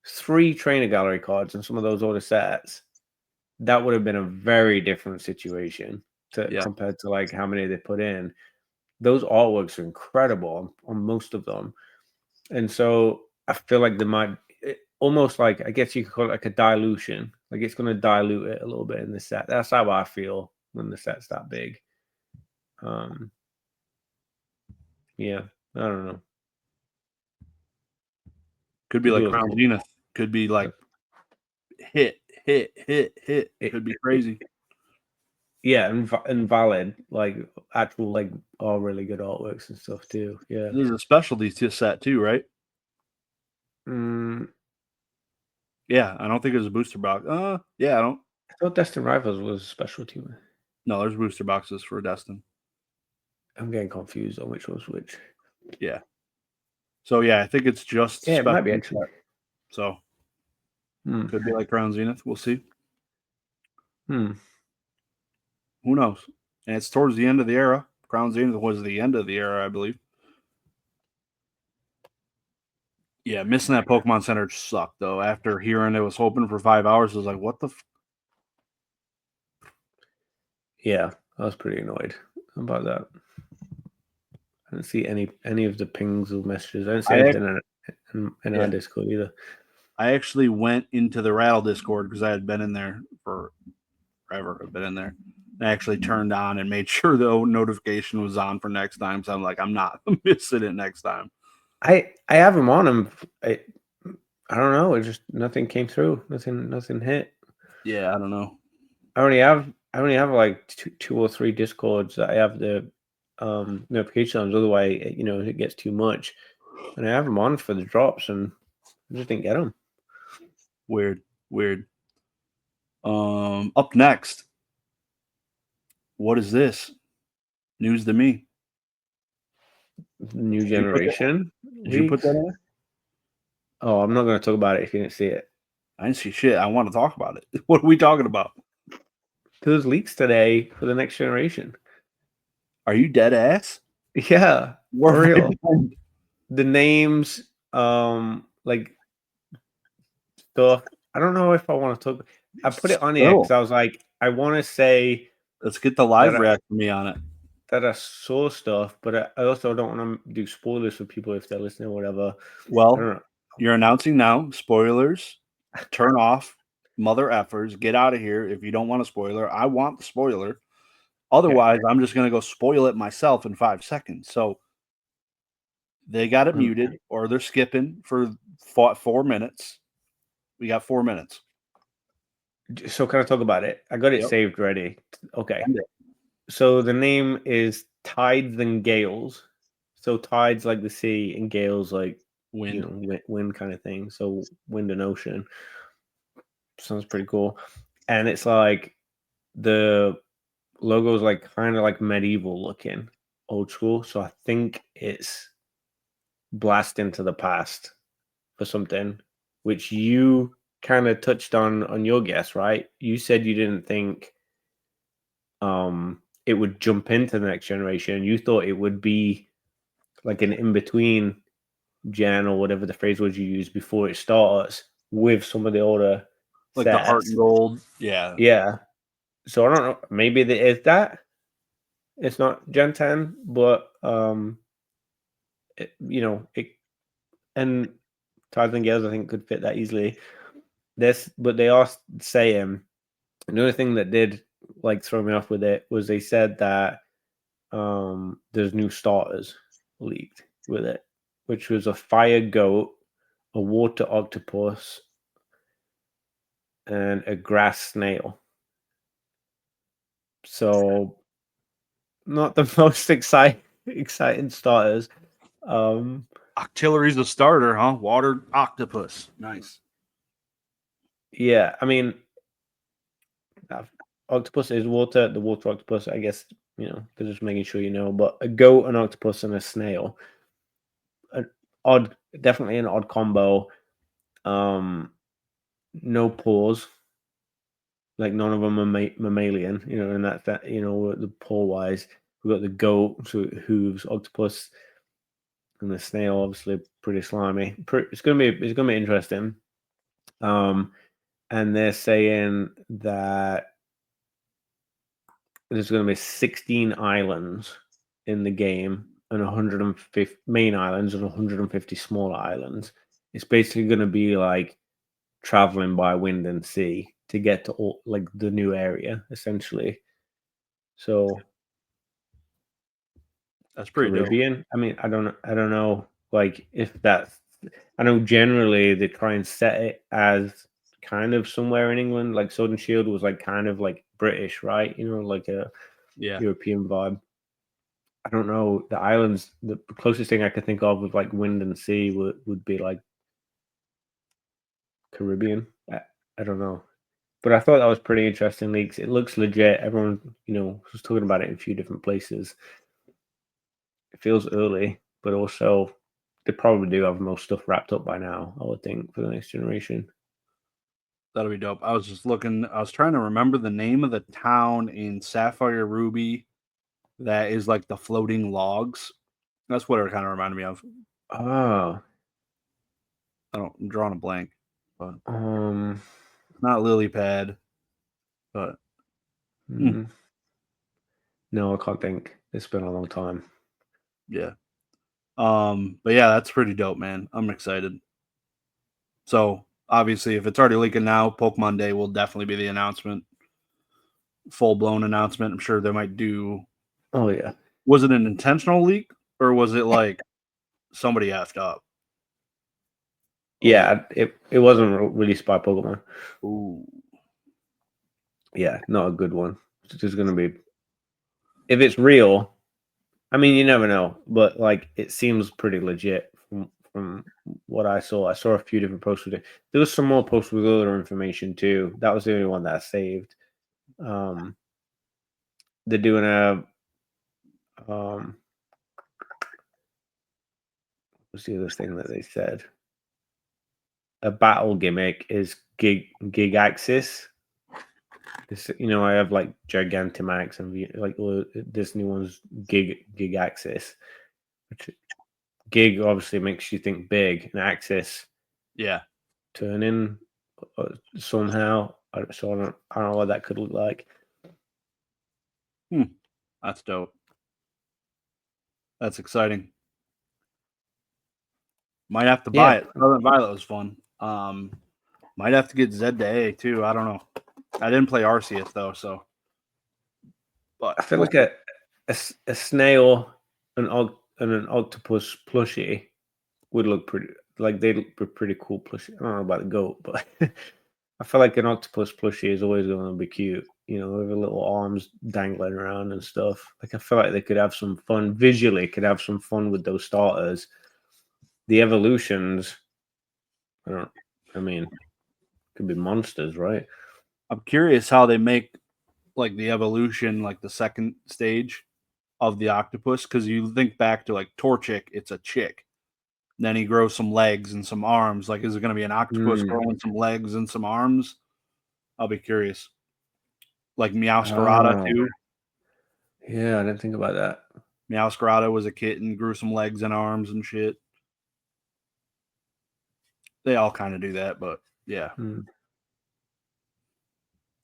3 trainer gallery cards in some of those older sets, that would have been a very different situation compared to like how many they put in. Those artworks are incredible on most of them, and so I feel like they might almost like, I guess you could call it like a dilution. Like it's going to dilute it a little bit in the set. That's how I feel when the set's that big. Yeah, I don't know. Could be like Crown Zenith. Could be like hit. It could be crazy. Yeah, and valid, like actual, like all really good artworks and stuff too. Yeah, there's a specialty set too, right? Yeah, I don't think there's a booster box. Yeah, I don't. I thought Destin Rivals was a specialty. No, there's booster boxes for Destin. I'm getting confused on which was which. Yeah. So yeah, I think it's just it might be actually. So could be like Crown Zenith. We'll see. Who knows? And it's towards the end of the era. Crown Zenith was the end of the era, I believe. Yeah, missing that Pokemon Center sucked though. After hearing it was open for 5 hours, I was like, "What the?" Yeah, I was pretty annoyed about that. I didn't see any of the pings or messages. I didn't see anything in our Discord either. I actually went into the Rattle Discord because I had been in there for forever. I've been in there. I actually turned on and made sure the notification was on for next time. So I'm like, I'm not missing it next time. I have them on them. I don't know. It just nothing came through. Nothing hit. Yeah, I don't know. I only have like two or 3 Discords that I have the notifications. Otherwise, it gets too much. And I have them on for the drops, and I just didn't get them. Weird. Up next, what is this? News to me. New generation. Did you put that in? Oh, I'm not going to talk about it if you didn't see it. I didn't see shit. I want to talk about it. What are we talking about? There's leaks today for the next generation. Are you dead ass? Yeah, for real. The names, like stuff. I don't know if I want to talk. I put it on here because I was like, I want to say. Let's get the live react from me on it. That I saw stuff, but I also don't want to do spoilers for people if they're listening or whatever. Well, you're announcing now spoilers. Turn off, mother effers. Get out of here if you don't want a spoiler. I want the spoiler. Otherwise, I'm just going to go spoil it myself in 5 seconds. So they got it muted, or they're skipping for 4 minutes. We got 4 minutes. So can I talk about it? I got it saved ready. Okay. So the name is Tides and Gales. So tides like the sea and gales like wind, wind kind of thing. So wind and ocean. Sounds pretty cool. And it's like the logo is like kind of like medieval looking, old school. So I think it's blast into the past for something, which you kind of touched on your guess, right? You said you didn't think it would jump into the next generation. You thought it would be like an in-between gen or whatever the phrase was you used before it starts with some of the older like the heart sets. and gold. Yeah. Yeah. So I don't know. Maybe it is that. It's not Gen 10, but it and Tarzan Gales I think could fit that easily. But they are saying another thing that did like throw me off with it was they said that there's new starters leaked with it, which was a fire goat, a water octopus, and a grass snail. So not the most exciting starters. Octillery's a starter, huh? Water octopus. Nice. Yeah, I mean, octopus is water. The water octopus, I guess, they're just making sure you know. But a goat, an octopus, and a snail, definitely an odd combo. No paws. Like none of them are mammalian, and that the paw wise, we've got the goat, so hooves, octopus, and the snail, obviously pretty slimy. It's gonna be interesting. And they're saying that there's gonna be 16 islands in the game and 150 main islands and 150 smaller islands. It's basically gonna be like traveling by wind and sea to get to all like the new area, essentially. So that's pretty Caribbean. dope. I mean, I don't know, like if that's. I know generally they try and set it as kind of somewhere in England. Like Sword and Shield was like kind of like British, right? Like a European vibe. I don't know the islands. The closest thing I could think of with like wind and sea would be like Caribbean. I don't know. But I thought that was pretty interesting leaks. It looks legit. Everyone, was talking about it in a few different places. It feels early, but also they probably do have most stuff wrapped up by now, I would think, for the next generation. That'll be dope. I was just looking, I was trying to remember the name of the town in Sapphire Ruby that is like the floating logs. That's what it kind of reminded me of. Oh. I'm drawing a blank, but Um not lily pad, but no, I can't think. It's been a long time. yeah. But yeah, that's pretty dope, man. I'm excited. So obviously, if it's already leaking now, Pokemon Day will definitely be the announcement, full blown announcement. I'm sure they might do. Oh yeah. Was it an intentional leak or was it like somebody effed up? Yeah, it wasn't released by Pokemon. Ooh. Yeah, not a good one. It's just gonna be if it's real. I mean, you never know, but like it seems pretty legit from what I saw. I saw a few different posts with it. There was some more posts with other information too. That was the only one that I saved. They're doing a what's the other thing that they said? A battle gimmick is gig axis. This, I have like Gigantamax and like this new one's gig axis, which gig obviously makes you think big, and axis, Yeah, turning somehow. So I don't know what that could look like. that's dope. That's exciting. Might have to buy it. Southern Violet was fun. Might have to get Z to A too. I don't know. I didn't play Arceus though, so. But I feel like a snail and an octopus plushie would look pretty. Like they'd be pretty cool plushie. I don't know about the goat, but I feel like an octopus plushie is always going to be cute. With the little arms dangling around and stuff. Like I feel like they could have some fun visually. Could have some fun with those starters. The evolutions. I mean, could be monsters, right? I'm curious how they make like the evolution, like the second stage of the octopus, because you think back to like Torchic, it's a chick. Then he grows some legs and some arms. Like, is it going to be an octopus growing some legs and some arms? I'll be curious. Like Meowscarada too. Yeah, I didn't think about that. Meowscarada was a kitten, grew some legs and arms and shit. They all kind of do that, but yeah.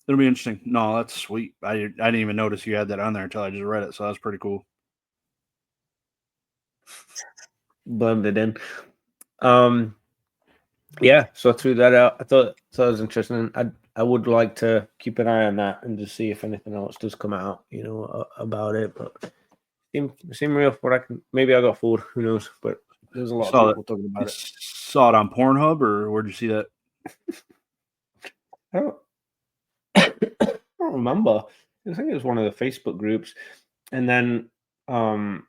It'll be interesting. No, that's sweet. I didn't even notice you had that on there until I just read it, so that's pretty cool. Blended in. Yeah, so I threw that out. I thought it was interesting. I would like to keep an eye on that and just see if anything else does come out, about it. But seem real. What I can maybe I got fooled. Who knows? But there's a lot of people talking about it. Saw it on Pornhub, or where'd you see that? I don't remember. I think it was one of the Facebook groups, and then I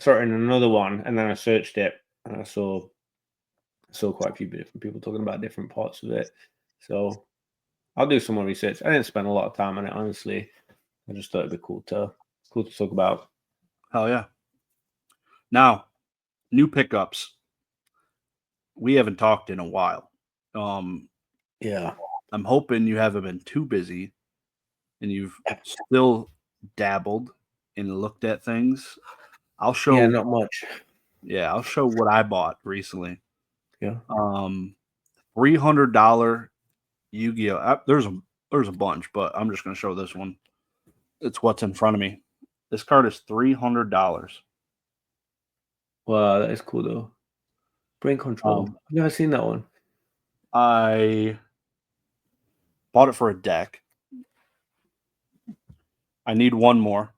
saw it in another one, and then I searched it, and I saw quite a few different people talking about different parts of it. So I'll do some more research. I didn't spend a lot of time on it, honestly. I just thought it'd be cool to talk about. Hell yeah! Now, new pickups. We haven't talked in a while. Yeah, I'm hoping you haven't been too busy, and you've still dabbled and looked at things. I'll show. Yeah, not much. Yeah, I'll show what I bought recently. Yeah. $300 Yu-Gi-Oh. There's a bunch, but I'm just gonna show this one. It's what's in front of me. This card is $300. Wow, that is cool though. Brain Control. I've never seen that one. I bought it for a deck. I need one more.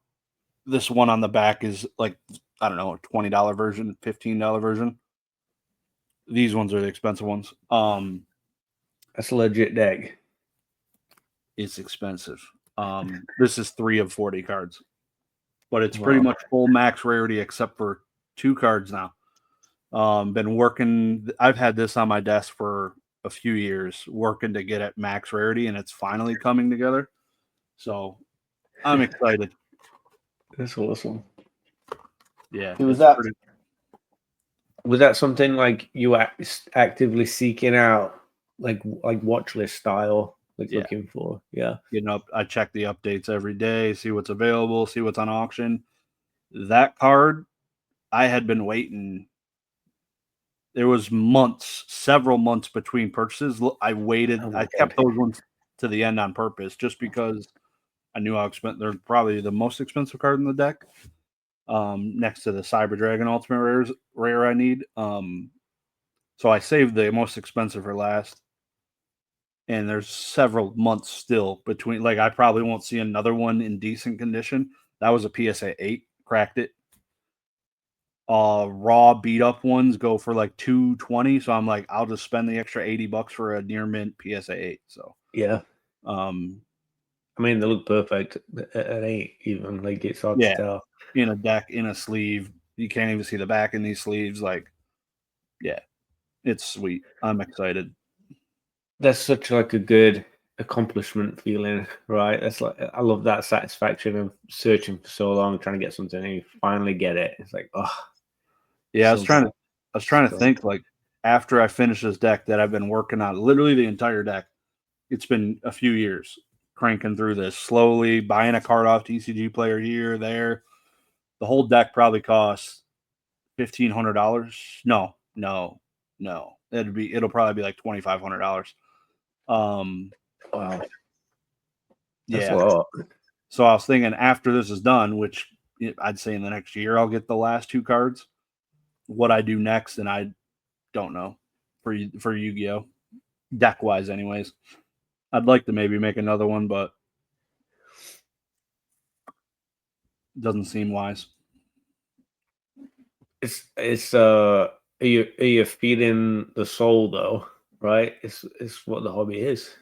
This one on the back is like, I don't know, a $20 version, $15 version. These ones are the expensive ones. That's a legit deck. It's expensive. This is 3 of 40 cards, but it's pretty much full max rarity except for 2 cards now. Been working. I've had this on my desk for a few years, working to get it max rarity, and it's finally coming together. So I'm excited. That's awesome. Yeah. Was that something like you were actively seeking out, like watch list style, looking for? Yeah. I check the updates every day, see what's available, see what's on auction. That card, I had been waiting. There was several months between purchases. I waited. I kept those ones to the end on purpose, just because I knew how expensive. They're probably the most expensive card in the deck, next to the Cyber Dragon Ultimate rare I need. So I saved the most expensive for last. And there's several months still between. Like, I probably won't see another one in decent condition. That was a PSA 8. Cracked it. Raw beat up ones go for like $220, so I'm like, I'll just spend the extra $80 for a near mint PSA 8. So yeah, I mean, they look perfect at 8, even. Like, it's hard to tell. In a deck, in a sleeve, you can't even see the back in these sleeves. Like, yeah, it's sweet. I'm excited. That's such like a good accomplishment feeling, right? That's like, I love that satisfaction of searching for so long, trying to get something, and you finally get it. It's like, oh, yeah. I was trying to think, like, after I finish this deck that I've been working on, literally the entire deck. It's been a few years cranking through this slowly, buying a card off TCG Player here, there. The whole deck probably costs $1,500. No. It'll probably be like $2,500. Wow. That's Yeah. a lot. So I was thinking, after this is done, which I'd say in the next year, I'll get the last 2 cards. What I do next, and I don't know for Yu-Gi-Oh! Deck wise, anyways. I'd like to maybe make another one, but it doesn't seem wise. It's are you feeding the soul though, right? It's what the hobby is.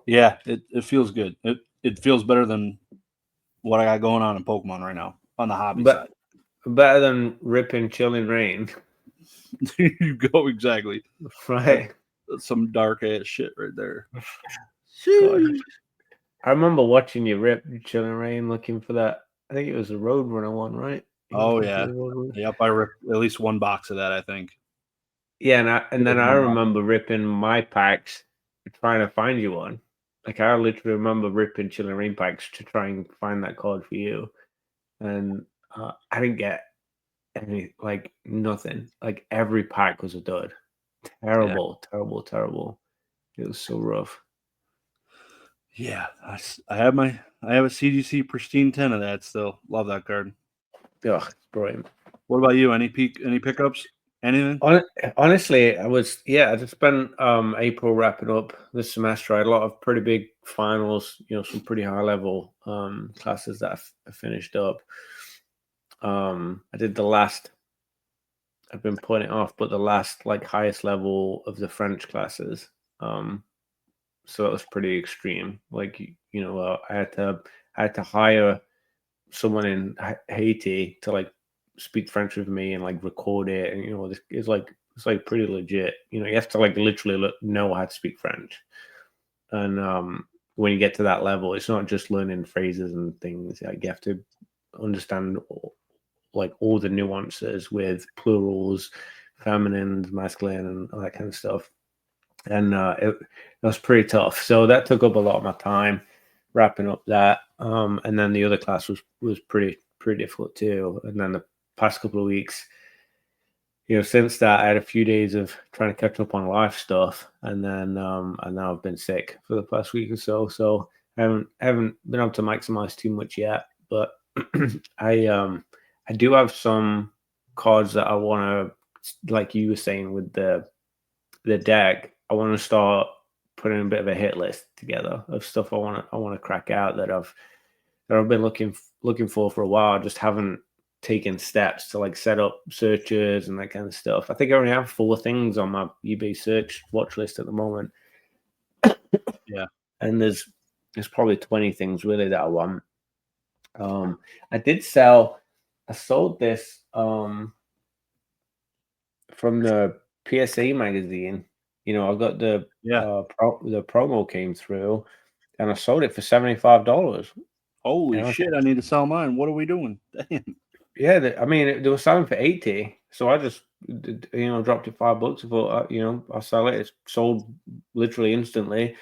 Yeah, it feels good. It feels better than what I got going on in Pokemon right now on the hobby side. Better than ripping Chilling Rain. There you go, exactly. Right. That's some dark ass shit right there. God. I remember watching you rip Chilling Rain, looking for that. I think it was a Roadrunner one, right? Oh yeah. Yep, I ripped at least 1 box of that, I think. Yeah, and then I remember ripping my packs, trying to find you one. Like, I literally remember ripping Chilling Rain packs to try and find that card for you. and I didn't get any, like, nothing. Like, every pack was a dud. Terrible, terrible, terrible. It was so rough. Yeah, I have a CGC Pristine 10 of that still. Love that card. Ugh, it's brilliant. What about you? Any pickups? Anything? Honestly, I just spent April wrapping up this semester. I had a lot of pretty big finals, some pretty high level classes that I finished up. I did the last, I've been putting it off, but the last like highest level of the French classes. So it was pretty extreme. Like, I had to hire someone in Haiti to like speak French with me and like record it, and it's like pretty legit. You have to like literally know how to speak French, and when you get to that level, it's not just learning phrases and things. Like, you have to understand like all the nuances with plurals, feminines, masculine, and all that kind of stuff. And it was pretty tough. So that took up a lot of my time wrapping up that. And then the other class was pretty difficult too. And then the past couple of weeks, since that, I had a few days of trying to catch up on life stuff, and then and now I've been sick for the past week or so. So I haven't been able to maximize too much yet. But I do have some cards that I want to, like you were saying with the deck. I want to start putting a bit of a hit list together of stuff I want to crack out that I've been looking for a while. I just haven't taken steps to like set up searches and that kind of stuff. I think I only have 4 things on my eBay search watch list at the moment. Yeah, and there's probably 20 things really that I want. I sold this from the PSA magazine. I got the the promo came through, and I sold it for $75. Holy shit! I need to sell mine. What are we doing? Damn. Yeah, they were selling for 80, so I just dropped it $5. I thought, I'll sell it. It's sold literally instantly,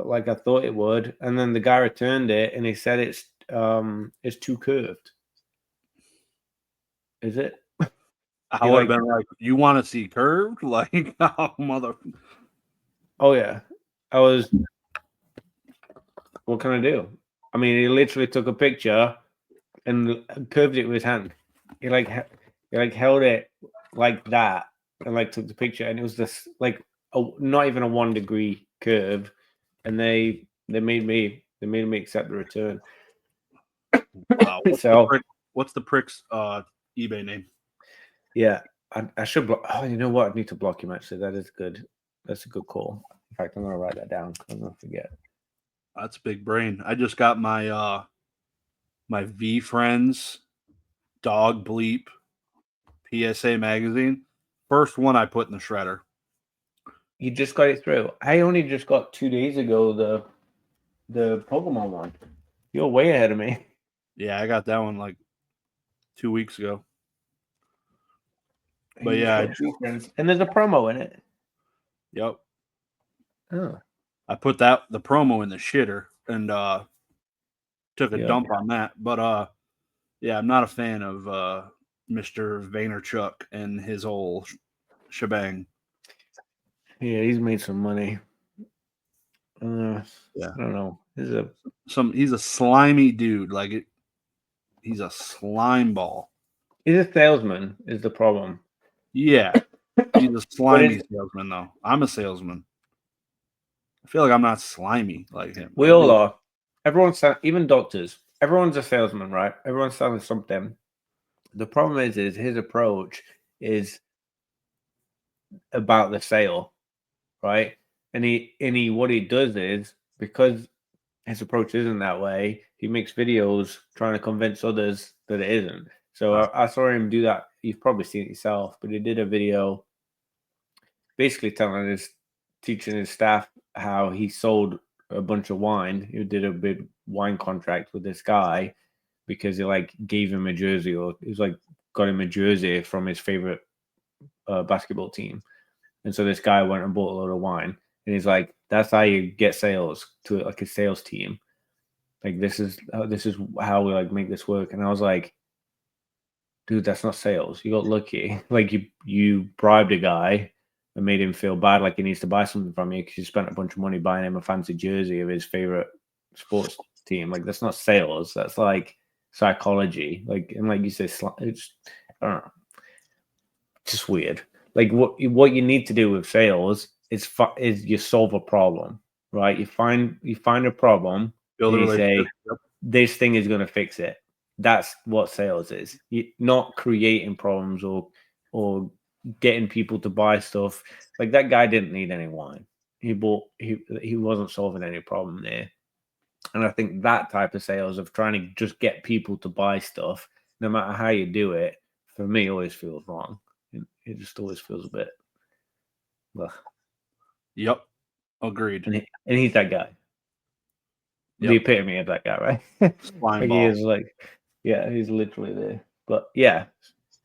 like I thought it would. And then the guy returned it, and he said it's too curved. Is it? I would have been like, you want to see curved? Like, oh, mother. Oh, yeah. I was, what can I do? I mean, he literally took a picture and curved it with his hand. He held it like that and like took the picture, and it was this like not even a 1 degree curve, and they made me accept the return. Wow. What's the prick's eBay name? Yeah, I should block. Oh, you know what? I need to block him. Actually, that is good. That's a good call. In fact, I'm gonna write that down. I'm gonna forget. That's big brain. I just got my my V Friends dog bleep PSA magazine. First one I put in the shredder. You just got it through. I only just got 2 days ago the Pokemon one. You're way ahead of me. Yeah, I got that one like 2 weeks ago. But yeah, and there's a promo in it. Yep. Oh. I put the promo in the shitter and took a dump on that. But yeah, I'm not a fan of Mr. Vaynerchuk and his whole shebang. Yeah, he's made some money. Yeah, I don't know. He's a slimy dude. Like he's a slime ball. He's a salesman. Is the problem? Yeah, he's a slimy salesman though. I'm a salesman. I feel like I'm not slimy like him. We all are. Everyone's even doctors. Everyone's a salesman, right? Everyone's selling something. The problem is his approach is about the sale, right? And what he does is, because his approach isn't that way, he makes videos trying to convince others that it isn't. So I saw him do that. You've probably seen it yourself, but he did a video basically teaching his staff how he sold a bunch of wine. He did a big wine contract with this guy because he like gave him a jersey, or he was like got him a jersey from his favorite basketball team. And so this guy went and bought a load of wine, and he's like, that's how you get sales to like a sales team. Like this is how we like make this work. And I was like, dude, that's not sales. You got lucky. Like you bribed a guy and made him feel bad, like he needs to buy something from you because you spent a bunch of money buying him a fancy jersey of his favorite sports team. Like that's not sales. That's like psychology. Like, and like you say, it's I don't know, just weird. Like what you need to do with sales is you solve a problem, right? You find a problem Build and a you say relationship. Yep. this thing is going to fix it. That's what sales is. Not creating problems or getting people to buy stuff. Like that guy didn't need any wine. He wasn't solving any problem there. And I think that type of sales of trying to just get people to buy stuff, no matter how you do it, for me always feels wrong. It just always feels a bit. Ugh. Yep. Agreed. And he's that guy. Yep. The epitome of that guy, right? Slime Like ball. he is like, yeah, he's literally there. But yeah,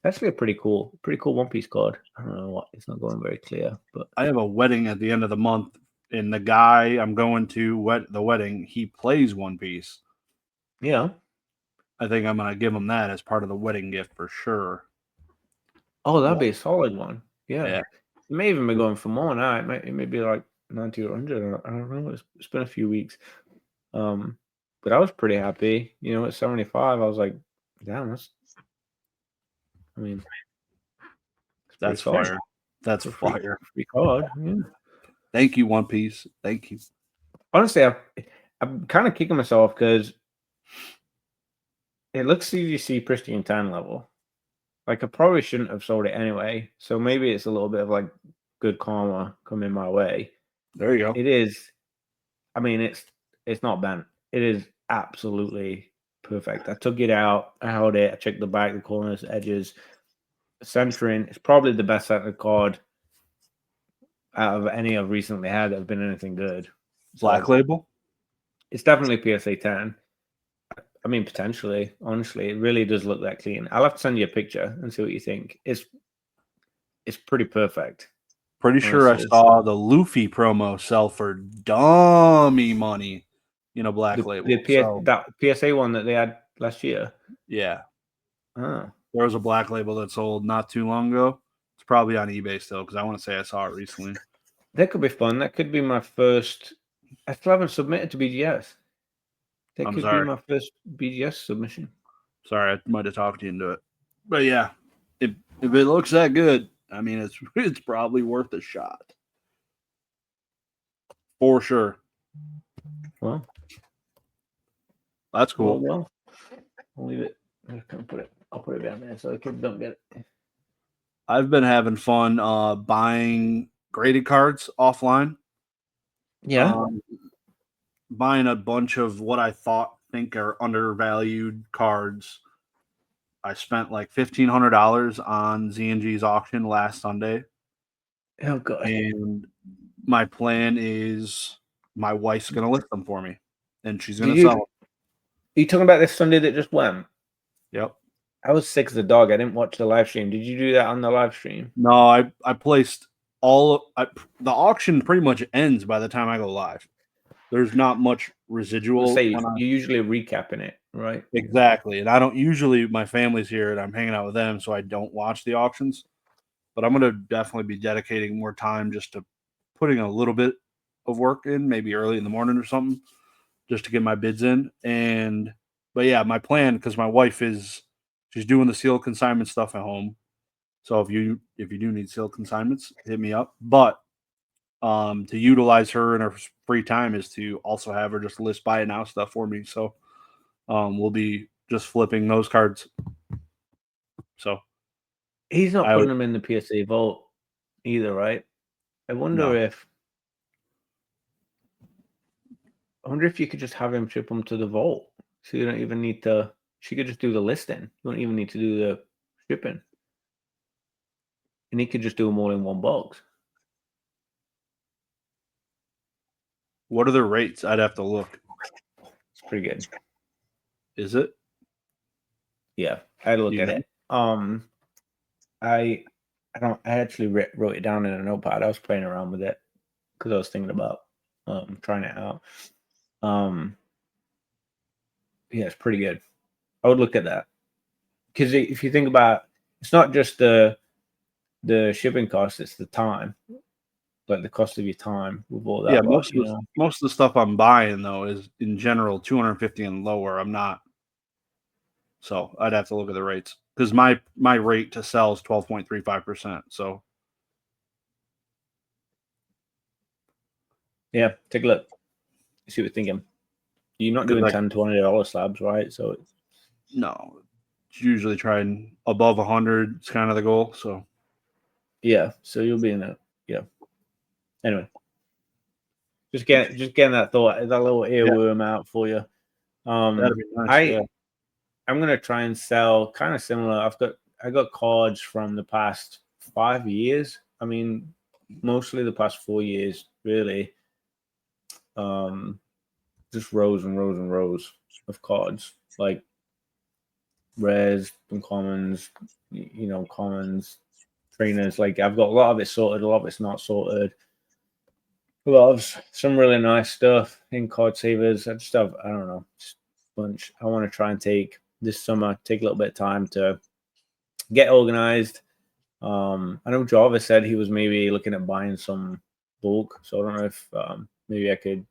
actually a pretty cool One Piece card. I don't know what, it's not going very clear, but I have a wedding at the end of the month, and the guy I'm going to the wedding, he plays One Piece. yeah. I think I'm gonna give him that as part of the wedding gift for sure. Oh, that'd be a solid one. Yeah. Yeah. It may even be going for more now. It may be like 90 or 100. I don't know. It's been a few weeks. But I was pretty happy. You know, at 75, I was like, damn, I mean, That's solid. fire. That's fire. Free card. Yeah. Thank you, One Piece. Thank you. Honestly, I'm kind of kicking myself because it looks CGC pristine 10 level. Like I probably shouldn't have sold it anyway. So maybe it's a little bit of like good karma coming my way. There you go. It is. I mean, it's not bent. It is absolutely perfect. I took it out. I held it. I checked the back, the corners, edges. Centering. It's probably the best centered card out of any I've recently had that have been anything good. Black Label? It's definitely PSA 10. I mean, potentially. Honestly, it really does look that clean. I'll have to send you a picture and see what you think. It's pretty perfect. Pretty sure I saw the Luffy promo sell for dummy money in a Black Label. That PSA one that they had last year. Yeah. Oh. There was a Black Label that sold not too long ago. It's probably on eBay still because I want to say I saw it recently. That could be fun. That could be my first. I still haven't submitted to BGS. That could be my first BGS submission. Sorry, I might have talked you into it. But yeah, if it looks that good, I mean, it's probably worth a shot. For sure. Well, that's cool. Well, I'll leave it. I'll put it down there so the kids don't get it. I've been having fun buying graded cards offline. Yeah. Buying a bunch of what I think are undervalued cards. I spent like $1,500 on Z&G's auction last Sunday. Oh god! And my plan is my wife's gonna list them for me, and she's gonna sell them. Are you talking about this Sunday that just went? Yep. I was sick as a dog. I didn't watch the live stream. Did you do that on the live stream? No, I placed the auction pretty much ends by the time I go live. There's not much residual. You're usually recapping it, right? Exactly. And I don't usually, my family's here and I'm hanging out with them, so I don't watch the auctions. But I'm going to definitely be dedicating more time just to putting a little bit of work in, maybe early in the morning or something, just to get my bids in. But yeah, my plan, because my wife she's doing the sealed consignment stuff at home. So if you do need sealed consignments, hit me up. But to utilize her in her free time is to also have her just list buy it now stuff for me. So we'll be just flipping those cards. So he's not putting them in the PSA vault either, right? I wonder if you could just have him ship them to the vault, so you don't even need to. She could just do the listing. You don't even need to do the shipping, and he could just do them all in one box. What are the rates? I'd have to look. It's pretty good. Is it? Yeah, I had to look at it. I actually wrote it down in a notepad. I was playing around with it because I was thinking about trying it out. Yeah, it's pretty good. I would look at that because if you think about, it's not just the shipping cost; it's the time, like the cost of your time with all Yeah, that lot. You know. most of the stuff I'm buying though is in general 250 and lower. I'm not, so I'd have to look at the rates because my rate to sell is 12.35%. So Yeah, take a look. See what you're thinking. You're not doing $10, $20 slabs, right? So no, it's usually trying above 100. It's kind of the goal. So yeah, so you'll be in it. Yeah. Anyway, just getting that thought, that little earworm out for you. that'd be nice. Yeah. I'm gonna try and sell kind of similar. I got cards from the past 5 years. I mean, mostly the past 4 years, really. Just rows and rows and rows of cards, like rares and commons, commons, trainers. Like I've got a lot of it sorted, a lot of it's not sorted. A lot of some really nice stuff in card savers. I just have, I don't know, just a bunch. I want to try and take this summer, take a little bit of time to get organized. I know Jarvis said he was maybe looking at buying some bulk, so I don't know if maybe I could,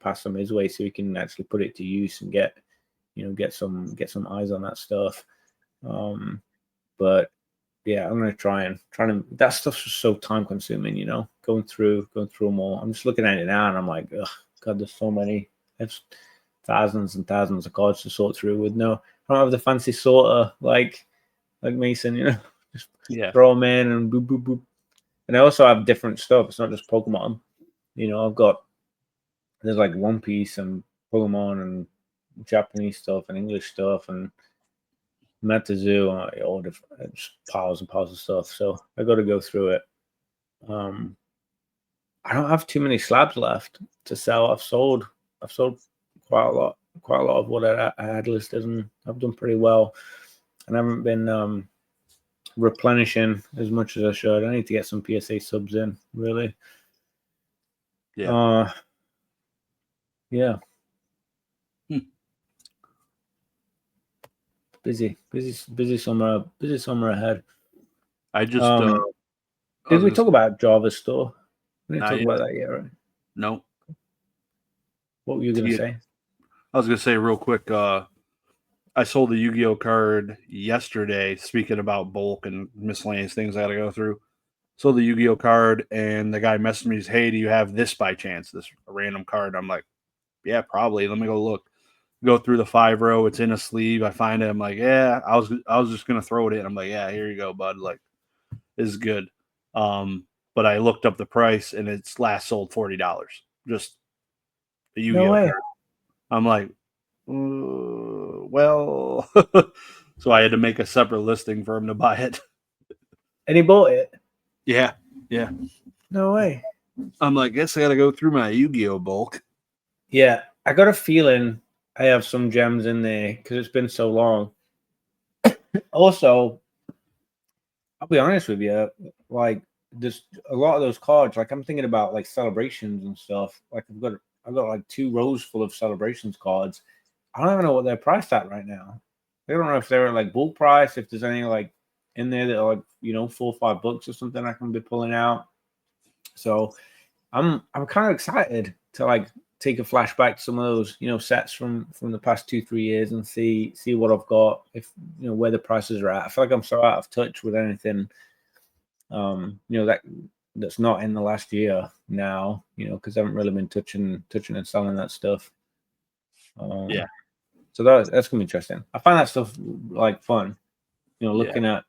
pass some his way so we can actually put it to use and get some eyes on that stuff. But yeah, I'm gonna trying to. That stuff's just so time consuming, going through them all. I'm just looking at it now and I'm like, oh God, there's so many. There's thousands and thousands of cards to sort through with no. I don't have the fancy sorter like Mason, just throw them in and boop boop boop. And I also have different stuff. It's not just Pokemon. There's like One Piece and Pokemon and Japanese stuff and English stuff and Metazoo, all different, just piles and piles of stuff. So I got to go through it. I don't have too many slabs left to sell. I've sold quite a lot of what I had listed, and I've done pretty well. And I haven't been replenishing as much as I should. I need to get some PSA subs in, really. Yeah. Yeah. Busy summer ahead. I just did we talk about Java store? We didn't talk yet. about that yet, right? No. What were you gonna say? I was gonna say real quick, I sold a Yu-Gi-Oh card yesterday, speaking about bulk and miscellaneous things I gotta go through. Sold the Yu-Gi-Oh card and the guy messaged me, hey, do you have this by chance? This random card. I'm like, yeah, probably. Let me go look. Go through the 5-row. It's in a sleeve. I find it. I'm like, yeah. I was just gonna throw it in. I'm like, yeah, here you go, bud. Like, this is good. But I looked up the price and it's last sold $40. Just a Yu-Gi-Oh card. I'm like, well, so I had to make a separate listing for him to buy it. And he bought it? Yeah. No way. I'm like, guess I got to go through my Yu-Gi-Oh bulk. Yeah, I got a feeling I have some gems in there because it's been so long. Also, I'll be honest with you, like there's a lot of those cards. Like I'm thinking about like celebrations and stuff. Like I've got like 2 rows full of celebrations cards. I don't even know what they're priced at right now. I don't know if they're like bulk price, if there's any like in there that are like, $4 or $5 or something I can be pulling out. So I'm kind of excited to like take a flashback to some of those, sets from the past 2-3 years and see what I've got, if where the prices are at. I feel like I'm so out of touch with anything that's not in the last year now, because I haven't really been touching and selling that stuff. Yeah. So that's gonna be interesting. I find that stuff like fun, looking at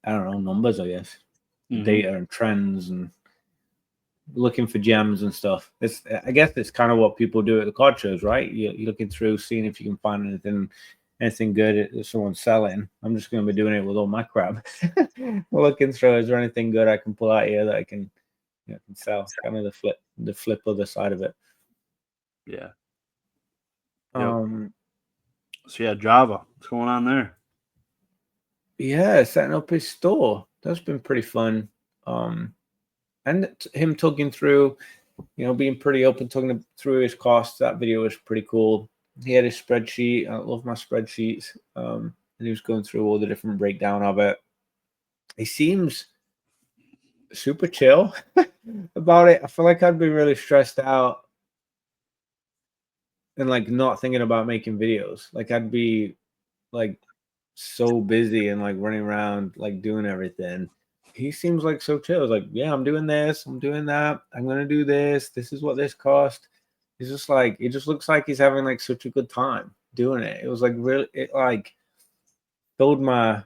I don't know, numbers, I guess, data and trends and looking for gems and stuff. I guess it's kind of what people do at the card shows, right? You're looking through, seeing if you can find anything good that someone's selling. I'm just going to be doing it with all my crap. Looking through, is there anything good I can pull out here that I can sell? Kind of the flip other side of it. Yeah. Yep. So yeah, Java. What's going on there? Yeah, setting up his store. That's been pretty fun. And him talking through being pretty open, talking through his costs. That video was pretty cool. He had his spreadsheet. I love my spreadsheets. And he was going through all the different breakdown of it. He seems super chill about it. I feel like I'd be really stressed out and like not thinking about making videos. Like I'd be like so busy and like running around like doing everything. He seems like so chill. It's like, yeah, I'm doing this, I'm doing that, I'm gonna do this. This is what this cost. He's just like, it just looks like he's having like such a good time doing it. It was like really, it like filled my,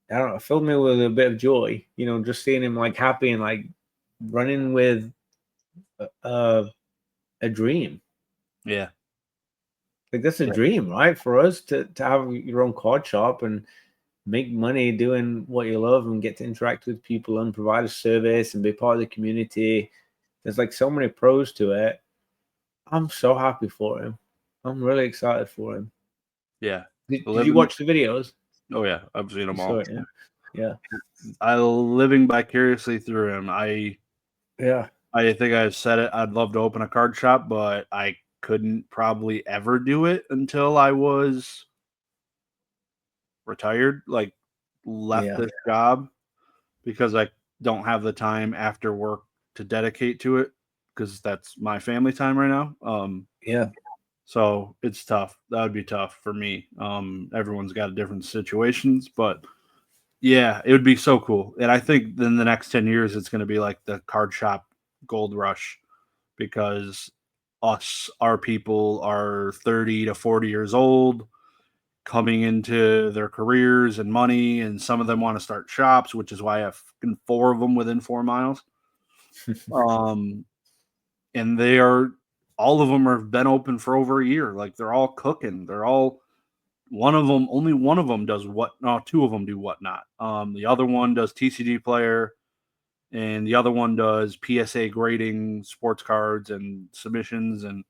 I don't know, filled me with a bit of joy. Just seeing him like happy and like running with a dream. Yeah. Like that's a dream, right? For us to have your own card shop and make money doing what you love and get to interact with people and provide a service and be part of the community. There's like so many pros to it. I'm so happy for him. I'm really excited for him. Yeah. Did you watch the videos? Oh yeah, I've seen them all. Yeah. Living vicariously through him. I think I've said it. I'd love to open a card shop, but I couldn't probably ever do it until I was retired, like left this job, because I don't have the time after work to dedicate to it, because that's my family time right now. So it's tough. That would be tough for me. Everyone's got different situations, but yeah, it would be so cool. And I think in the next 10 years, it's going to be like the card shop gold rush, because our people are 30 to 40 years old, coming into their careers and money, and some of them want to start shops, which is why I have 4 of them within 4 miles. And all of them have been open for over a year. Like they're all cooking. Only one of them does 2 of them do whatnot. The other one does TCG player, and the other one does PSA grading, sports cards, and submissions, and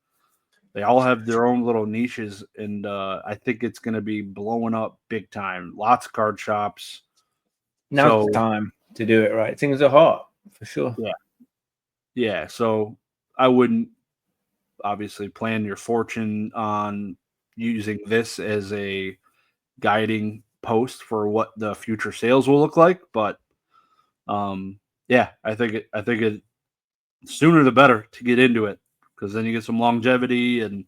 they all have their own little niches. And I think it's going to be blowing up big time. Lots of card shops. Now's the time to do it right. Things are hot for sure. Yeah. So I wouldn't obviously plan your fortune on using this as a guiding post for what the future sales will look like, but yeah, I think it sooner the better to get into it, because then you get some longevity and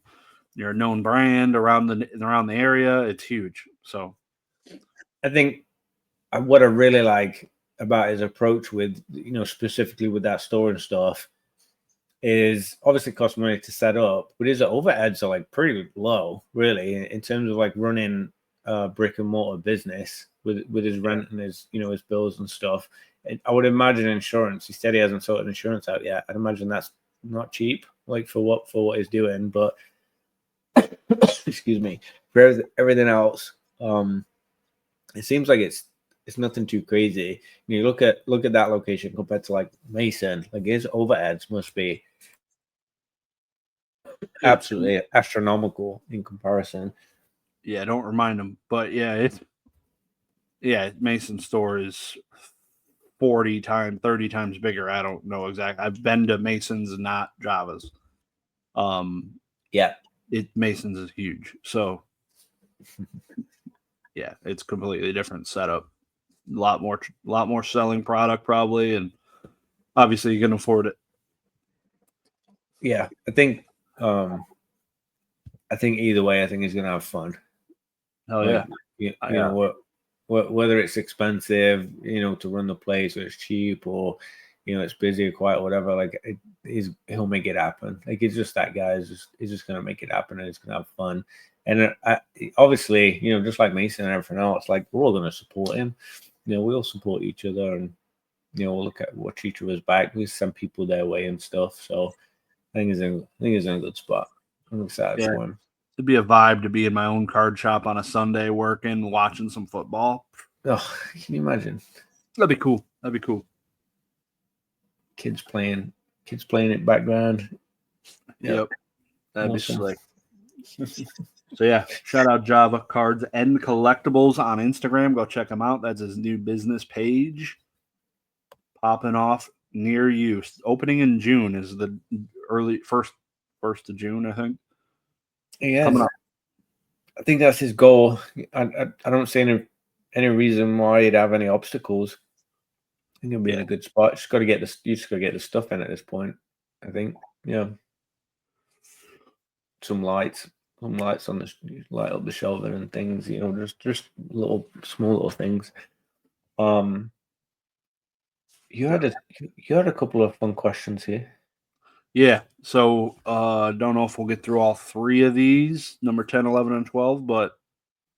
you're a known brand around the area. It's huge. So I think what I really like about his approach with, specifically with that store and stuff, is obviously cost money to set up, but his overheads are like pretty low, really, in terms of like running a brick and mortar business with his rent and his his bills and stuff. And I would imagine insurance. He said he hasn't sorted insurance out yet. I'd imagine that's not cheap, like for what he's doing. But excuse me, for everything else, it seems like it's nothing too crazy. You look at that location compared to like Mason, like his overheads must be absolutely astronomical in comparison. Yeah, don't remind them. But yeah, Mason's store is 30 times bigger. I don't know exactly. I've been to Mason's, not Java's. Mason's is huge. So yeah, it's completely different setup. A lot more selling product probably, and obviously you can afford it. Yeah, I think either way, I think he's gonna have fun. Oh yeah, whether it's expensive, to run the place, or it's cheap, or it's busy or quiet, or whatever. Like he'll make it happen. Like he's just that guy. He's just gonna make it happen, and he's gonna have fun. And obviously, just like Mason and everything else, like we're all gonna support him. We all support each other, and we'll look at watch each other's back. We send people their way and stuff. So I think he's in a good spot. I'm excited for him. It'd be a vibe to be in my own card shop on a Sunday, working, watching some football. Oh, can you imagine? That'd be cool. Kids playing it background. Yep. That'd be slick. So yeah, shout out Java Cards and Collectibles on Instagram. Go check him out. That's his new business page, popping off near you. Opening in June is the early first of June, I think. Yes. Coming up. I think that's his goal. I don't see any reason why he'd have any obstacles. I think he'll be in a good spot. You just got to get the stuff in at this point. I think, yeah. Some lights on the light up the shelving and things. Just small little things. You had a couple of fun questions here. Yeah. So don't know if we'll get through all three of these, number 10, 11, and 12, but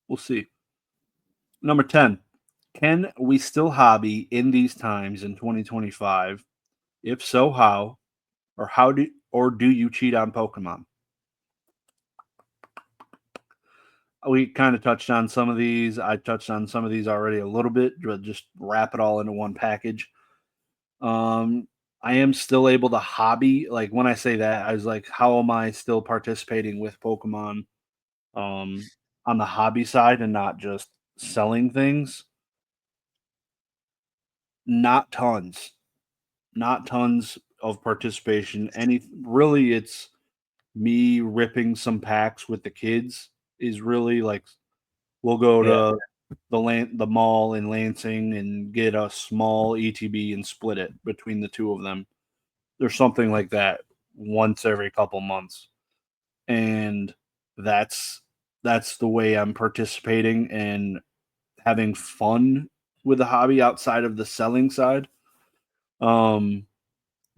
we'll see. Number 10. Can we still hobby in these times in 2025? If so, how? Or do you cheat on Pokemon? We kind of touched on some of these. I touched on some of these already a little bit, but just wrap it all into one package. I am still able to hobby. Like when I say that, I was like, how am I still participating with Pokemon on the hobby side and not just selling things? Not tons. Not tons of participation. Really it's me ripping some packs with the kids is really like we'll go to the mall in Lansing and get a small ETB and split it between the two of them. There's something like that once every couple months. And that's the way I'm participating and having fun with the hobby outside of the selling side. Do you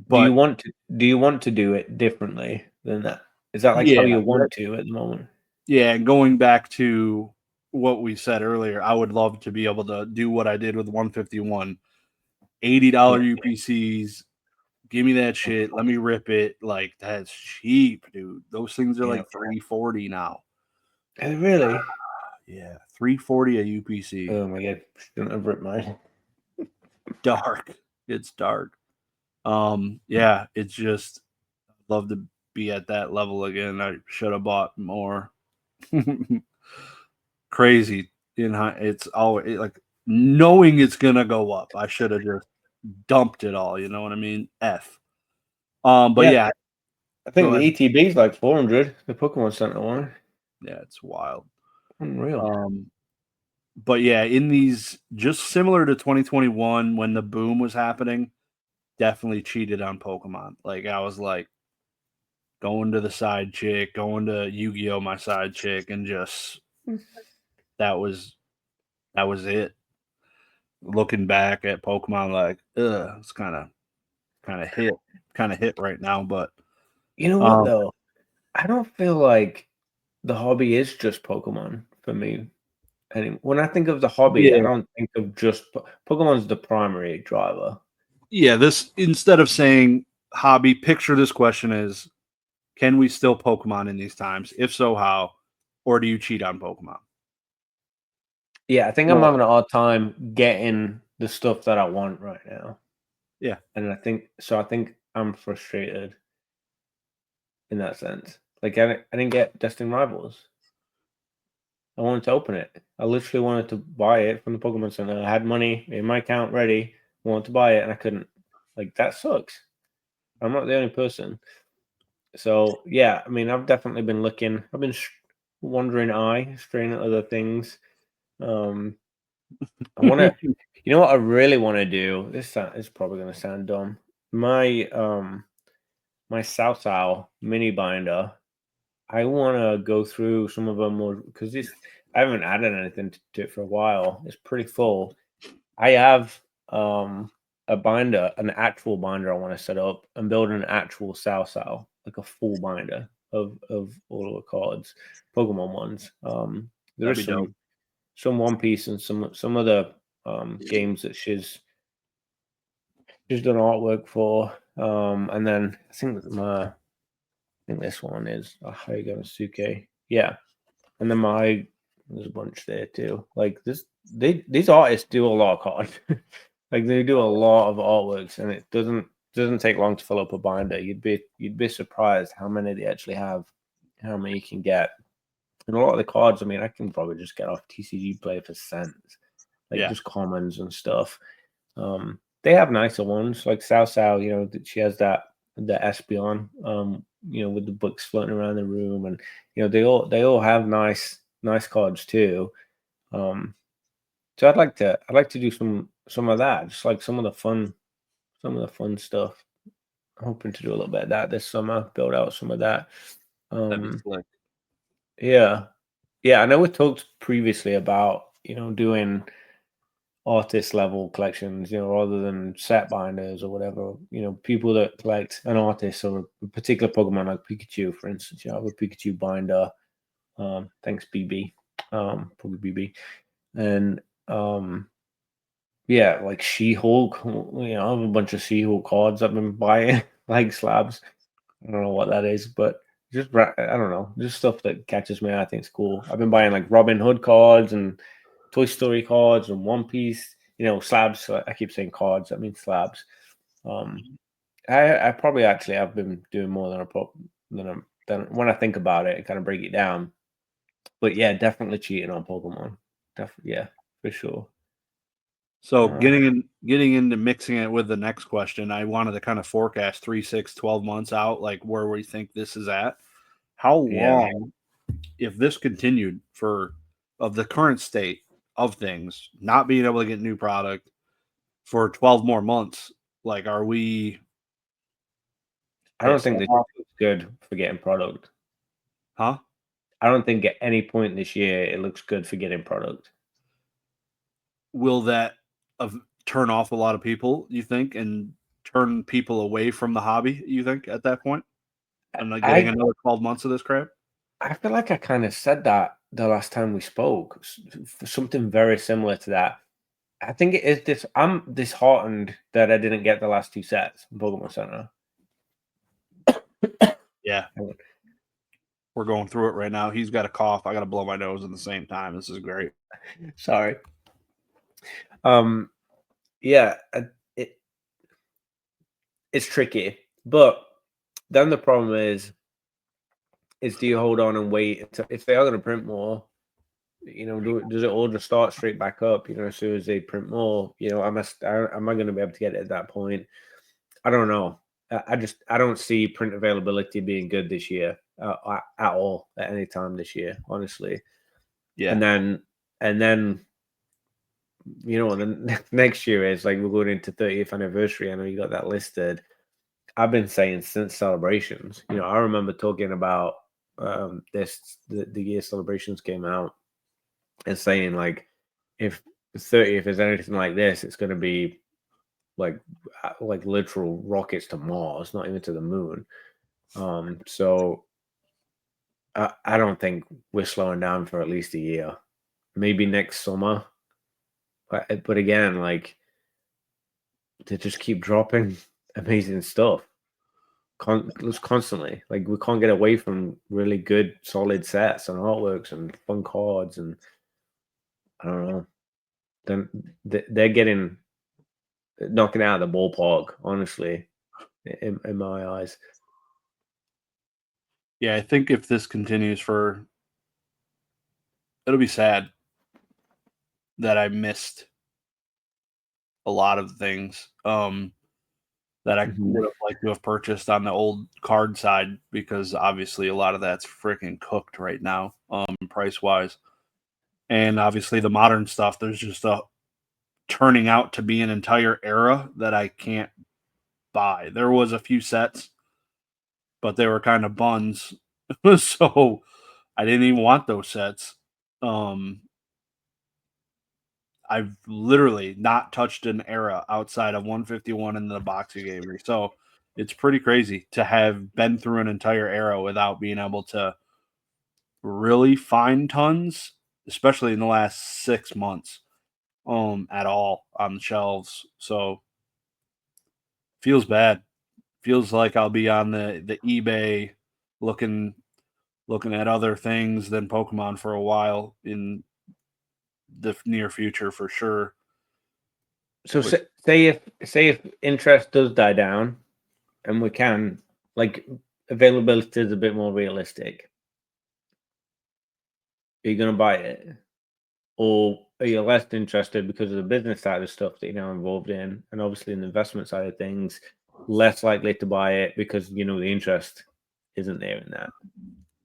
But want to do it differently than that? Is that like how yeah, you want to at the moment? yeah, going back to what we said earlier, I would love to be able to do what I did with 151. $80 UPCs. Give me that shit. Let me rip it. Like that's cheap, dude. Those things are like $340 now. Really? Yeah, $340 a UPC. Oh my god, shouldn't have ripped mine. Dark. It's dark. Yeah, it's just I'd love to be at that level again. I should have bought more. Crazy. It's always like knowing it's gonna go up. I should have just dumped it all. You know what I mean? But yeah, I think go the ahead. ETB is like 400. The Pokemon Center one. Yeah, it's wild. Unreal. But yeah, in these just similar to 2021 when the boom was happening, definitely cheated on Pokemon. Like I was like going to the side chick, going to Yu-Gi-Oh, my side chick, and just that was it. Looking back at Pokemon, like, it's kind of hit right now. But You know what though? I don't feel like the hobby is just Pokemon for me. And when I think of the hobby, I yeah, don't think of just Pokemon's the primary driver. yeah. This instead of saying hobby, picture this question is: can we still Pokemon in these times? If so, how? Or do you cheat on Pokemon? Yeah, I think I'm Or having a hard time getting the stuff that I want right now. yeah, And I think I'm frustrated in that sense. Like I didn't get Destined Rivals. I wanted to open it. I literally wanted to buy it from the Pokemon Center. I had money in my account ready, wanted to buy it, and I couldn't. Like that sucks. I'm not the only person. So yeah, I mean, I've definitely been looking. I've been wandering eye, straining at other things. I want to. You know what I really want to do? This is probably going to sound dumb. My South Owl mini binder. I want to go through some of them more because this. I haven't added anything to it for a while. It's pretty full. I have a binder, an actual binder I want to set up and build an actual South Owl, like a full binder of all of the cards, Pokemon ones. There that'd is be dope. some One Piece and some other games that she's done artwork for. And then I think this one is Hyuga Yeah. And then there's a bunch there too. Like these artists do a lot of cards. Like they do a lot of artworks, and it doesn't take long to fill up a binder. You'd be surprised how many they actually have, how many you can get. And a lot of the cards, I mean, I can probably just get off TCG Play for cents, like Yeah, just commons and stuff. They have nicer ones, like Sao, she has the Espeon, with the books floating around the room, and they all have nice cards too. So I'd like to do some of that, just like some of the fun stuff. I'm hoping to do a little bit of that this summer, build out some of that. That'd be Um, slick. yeah, yeah. I know we talked previously about doing artist level collections, rather than set binders or whatever. People that collect an artist or a particular Pokemon, like Pikachu, for instance. I have a Pikachu binder. Thanks, BB. Probably BB. And yeah, like She-Hulk. I have a bunch of She-Hulk cards I've been buying, like slabs. I don't know what that is, but I don't know, just stuff that catches me. I think it's cool. I've been buying like Robin Hood cards and Toy Story cards and One Piece. Slabs. So I keep saying cards. I mean slabs. I probably actually have been doing more than when I think about it and kind of break it down. But yeah, definitely cheating on Pokemon. Definitely, yeah, for sure. So Uh, getting into mixing it with the next question, I wanted to kind of forecast 3, 6, 12 months out, like where we think this is at. How yeah, long, if this continued for of the current state of things, not being able to get new product for 12 more months, like are we I don't pissed think this off? looks good for getting product. Huh? I don't think at any point this year it looks good for getting product. Will that of turn off a lot of people, you think, and turn people away from the hobby, you think, at that point? And like getting I another 12 months of this crap? I feel like I kind of said that the last time we spoke, something very similar to that. I think it is this. I'm disheartened that I didn't get the last two sets in Pokemon Center. Yeah. We're going through it right now. He's got a cough. I got to blow my nose at the same time. This is great. Sorry. Yeah, it it's tricky, but then the problem is do you hold on and wait if they are going to print more? Does it all just start straight back up? As soon as they print more, am I going to be able to get it at that point? I don't know. I don't see print availability being good this year at all at any time this year, honestly. Yeah. And then the next year is like we're going into 30th anniversary. I know you got that listed. I've been saying since celebrations. I remember talking about the year celebrations came out and saying like if 30th is anything like this, it's going to be like literal rockets to Mars, not even to the moon. So I don't think we're slowing down for at least a year, maybe next summer. But again, like they just keep dropping amazing stuff constantly. Like we can't get away from really good, solid sets and artworks and fun cards, and I don't know. Then they're getting knocking out of the ballpark, honestly, in my eyes. Yeah. I think if this continues for, it'll be sad that I missed a lot of things that I Mhm. would have liked to have purchased on the old card side because obviously a lot of that's freaking cooked right now, price wise. And obviously the modern stuff, there's just a turning out to be an entire era that I can't buy. There was a few sets, but they were kind of buns. So I didn't even want those sets. Um, I've literally not touched an era outside of 151 in the Boxing Gamer. So it's pretty crazy to have been through an entire era without being able to really find tons, especially in the last 6 months, at all on the shelves. So feels bad. Feels like I'll be on the eBay looking at other things than Pokemon for a while in the near future for sure. So Which say if interest does die down, and we can like availability is a bit more realistic. Are you gonna buy it, or are you less interested because of the business side of stuff that you're now involved in, and obviously in the investment side of things, less likely to buy it because the interest isn't there in that?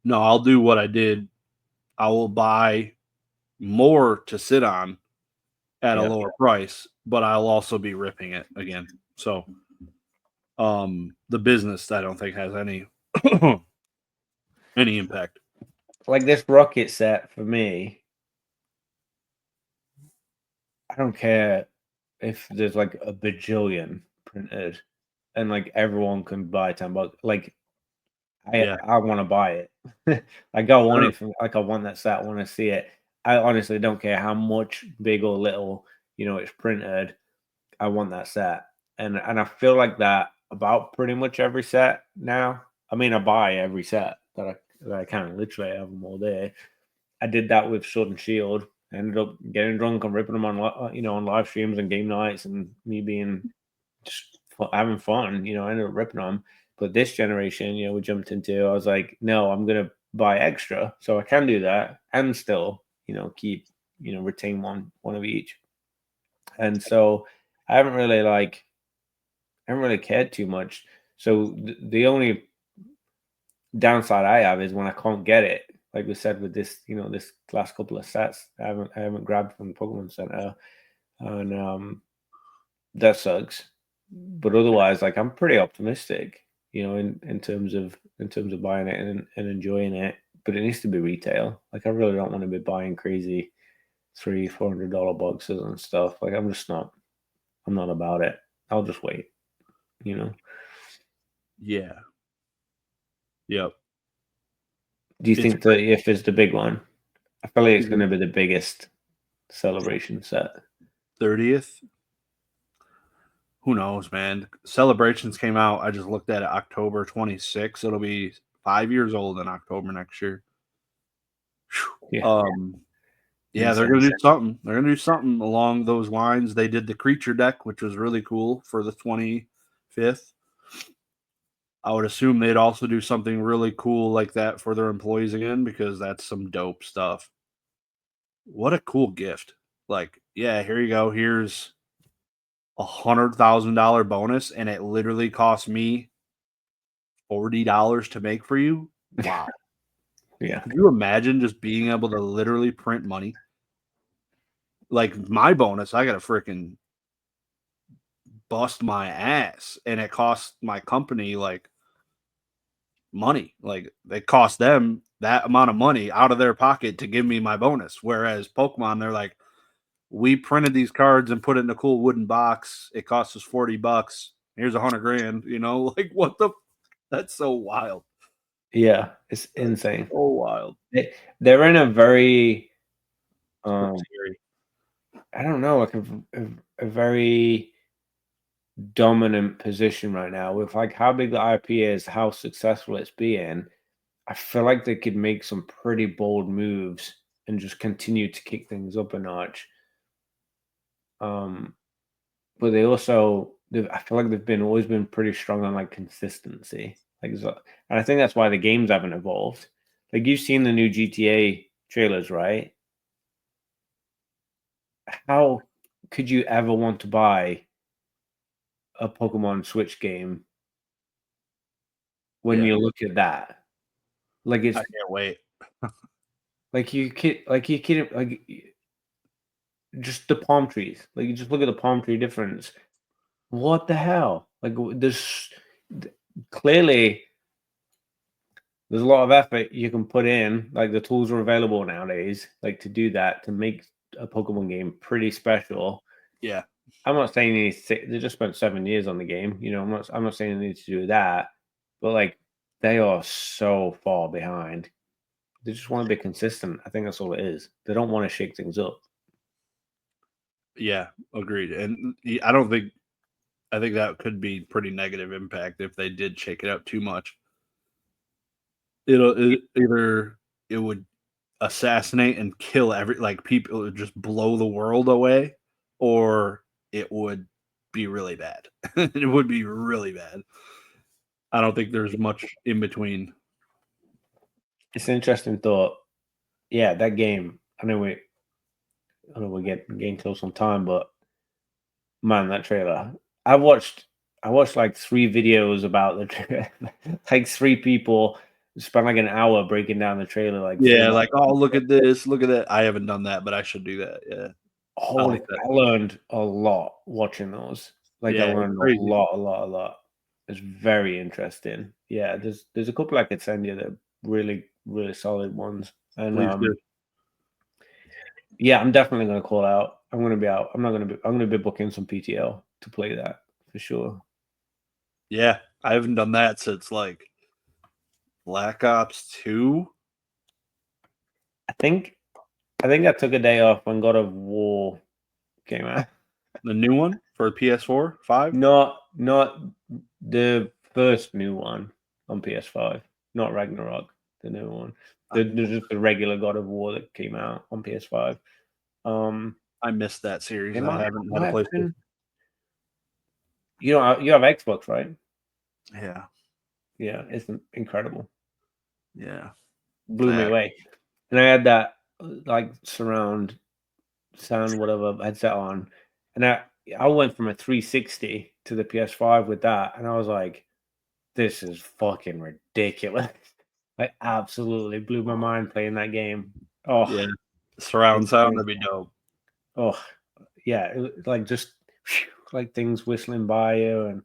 No, I'll do what I did. I will buy more to sit on at a lower price, but I'll also be ripping it again. So the business I don't think has any any impact. Like this rocket set for me, I don't care if there's like a bajillion printed and like everyone can buy $10. Like I want to buy it. Like I want it from, like I want that set. I want to see it. I honestly don't care how much big or little it's printed. I want that set, and I feel like that about pretty much every set now. I mean, I buy every set that I can. Literally, I have them all there. I did that with Sword and Shield. I ended up getting drunk and ripping them on on live streams and game nights, and me being just having fun. I ended up ripping them. But this generation, we jumped into. I was like, no, I'm gonna buy extra, so I can do that and still, keep, retain one of each. And so I haven't really cared too much. So the only downside I have is when I can't get it. Like we said with this, this last couple of sets, I haven't grabbed from the Pokemon Center, and that sucks. But otherwise, like I'm pretty optimistic, in terms of buying it and enjoying it. But it needs to be retail. Like I really don't want to be buying crazy $300-$400 boxes and stuff. Like I'm not about it. I'll just wait. Yeah. Yep. Do you think that if it's the big one, I feel like it's going to be the biggest celebration set? 30th? Who knows, man? Celebrations came out. I just looked at it October 26th. It'll be 5 years old in October next year. Yeah. Yeah, they're gonna do something. They're gonna do something along those lines. They did the creature deck, which was really cool for the 25th. I would assume they'd also do something really cool like that for their employees again, because that's some dope stuff. What a cool gift. Like, yeah, here you go. Here's $100,000 bonus, and it literally cost me $40 to make for you. Wow. Yeah. Could you imagine just being able to literally print money? Like my bonus, I got to freaking bust my ass, and it cost my company like money. Like it cost them that amount of money out of their pocket to give me my bonus. Whereas Pokemon, they're like, we printed these cards and put it in a cool wooden box. It cost us $40. Here's $100,000. Like what the? That's so wild. Yeah, it's insane. So wild. They're in a very, I don't know, like a very dominant position right now with like how big the IP is, how successful it's being. I feel like they could make some pretty bold moves and just continue to kick things up a notch. But they also, I feel like they've always been pretty strong on like consistency. Like, and I think that's why the games haven't evolved. Like you've seen the new GTA trailers, right? How could you ever want to buy a Pokemon Switch game when you look at that? Like it's, I can't wait. like you can't, just the palm trees. Like you just look at the palm tree difference. What the hell? Like there's clearly there's a lot of effort you can put in. Like the tools are available nowadays, like to do that, to make a Pokemon game pretty special. Yeah. I'm not saying they just spent 7 years on the game. I'm not saying they need to do that, but like they are so far behind. They just want to be consistent. I think that's all it is. They don't want to shake things up. Yeah, agreed. And I think that could be pretty negative impact if they did shake it up too much. Either it would assassinate and kill people, would just blow the world away, or it would be really bad. It would be really bad. I don't think there's much in between. It's an interesting thought. Yeah, that game. I know I know we're getting close on time, but man, that trailer. I watched like 3 videos about the trailer. Like 3 people spent like an hour breaking down the trailer, like Yeah, full like, oh, look at this, look at that. I haven't done that, but I should do that. Yeah. I holy, like that. I learned a lot watching those. Like I Yeah, it's learned a crazy. lot. It's very interesting. Yeah, there's a couple I could send you that are really, really solid ones. And Please do. yeah, I'm definitely gonna call out. I'm gonna be out. I'm gonna be booking some PTO to play that for sure. Yeah, I haven't done that since like Black Ops 2. I think I took a day off when God of War came out. The new one for PS4, 5. Not the first new one on PS5, not Ragnarok, the new one. There's just the regular God of War that came out on PS5. I missed that series. It I haven't had might a have PlayStation. been. You have Xbox, right? Yeah, Yeah, it's incredible. yeah. Blew me away. And I had that like surround sound, whatever headset on, and I went from a 360 to the PS5 with that, and I was like, this is fucking ridiculous. I absolutely blew my mind playing that game. Oh, Yeah, surround sound insane. would be dope. Oh, yeah, it was like just like things whistling by you and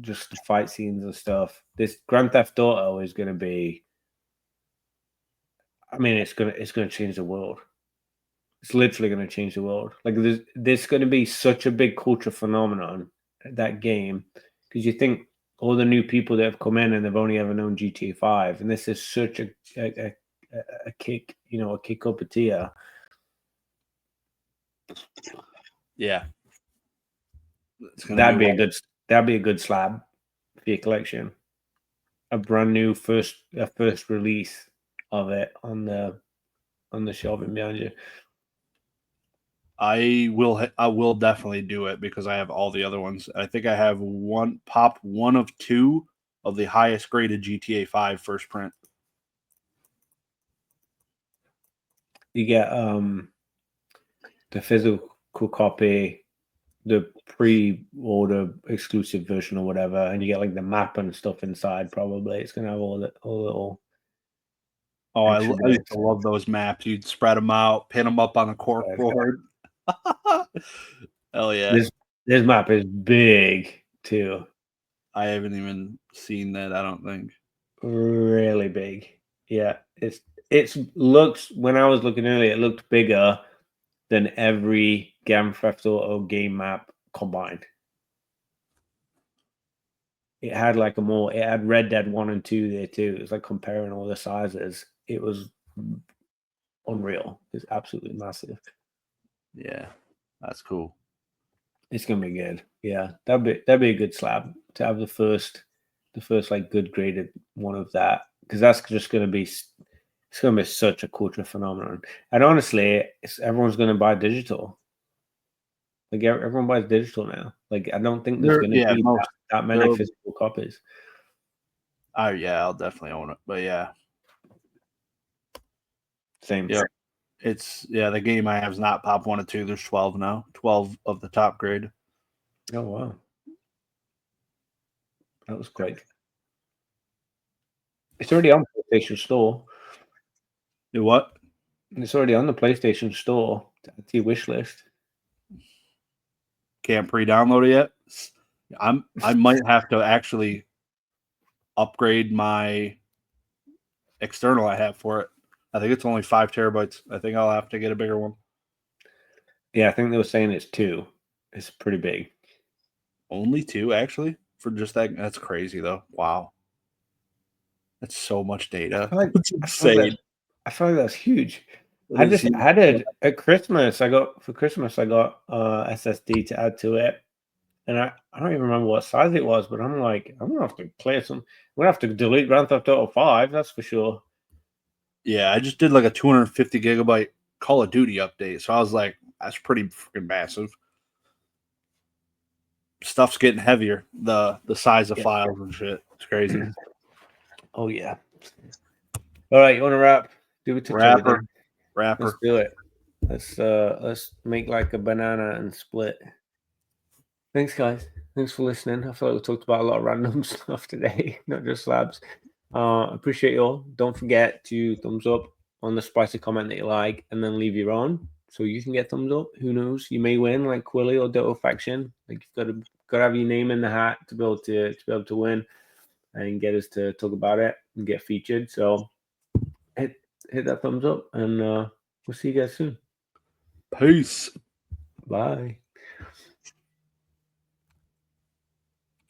just the fight scenes and stuff. This Grand Theft Auto is going to be. I mean, it's gonna change the world. It's literally going to change the world. Like there's going to be such a big culture phenomenon that game because you think all the new people that have come in and they've only ever known GTA 5, and this is such a kick, a kick up a tier. Yeah, That'd be a good slab for your collection. A brand new first release of it on the shelving behind you. I will definitely do it because I have all the other ones. I think I have one of 2 of the highest graded GTA 5 first print. You get the physical copy, the pre-order exclusive version or whatever, and you get like the map and stuff inside. Probably it's gonna have all little Oh, I extra used bits. to love those maps. You'd spread them out, pin them up on a cork board. Hell yeah. This map is big too, I haven't even seen that, I don't think. really big. Yeah, it's looks when I was looking earlier, it looked bigger than every Grand Theft Auto game map combined. It had like it had Red Dead 1 and 2 there too. It was like comparing all the sizes. It was unreal. It's absolutely massive. Yeah, that's cool. It's gonna be good. Yeah, that'd be a good slab to have the first like good graded one of that, because that's just gonna be such a culture phenomenon. And honestly, everyone's gonna buy digital. Like everyone buys digital now. Like I don't think there's gonna be that many physical copies. Oh yeah, I'll definitely own it. But yeah. Same. Yeah. The game I have is not pop 1 or 2. There's 12 now. 12 of the top grade. Oh wow. That was quick. It's already on PlayStation Store. Do what? It's already on the PlayStation Store. It's your wish list. Can't pre-download it yet. I might have to actually upgrade my external I have for it. I think it's only 5 terabytes. I think I'll have to get a bigger one. Yeah, I think they were saying it's 2. It's pretty big. Only 2, actually, for just that. That's crazy, though. Wow, that's so much data. It's insane. I feel like that's huge. I just added at Christmas. For Christmas I got SSD to add to it, and I don't even remember what size it was. But I'm like, I'm gonna have to play some. I'm gonna have to delete Grand Theft Auto 5. That's for sure. Yeah, I just did like a 250 gigabyte Call of Duty update, so I was like, that's pretty freaking massive. Stuff's getting heavier. The size of files and shit. It's crazy. Oh yeah. All right, you want to wrap? Do it to Rapper. Let's do it. Let's make like a banana and split. Thanks, guys. Thanks for listening. I feel like we talked about a lot of random stuff today, not just slabs. Appreciate you all. Don't forget to thumbs up on the spicy comment that you like, and then leave your own so you can get thumbs up. Who knows? You may win like Quilly or Doto Faction. Like you've got to have your name in the hat to be able to win and get us to talk about it and get featured. So hit that thumbs up, and we'll see you guys soon. Peace. Bye.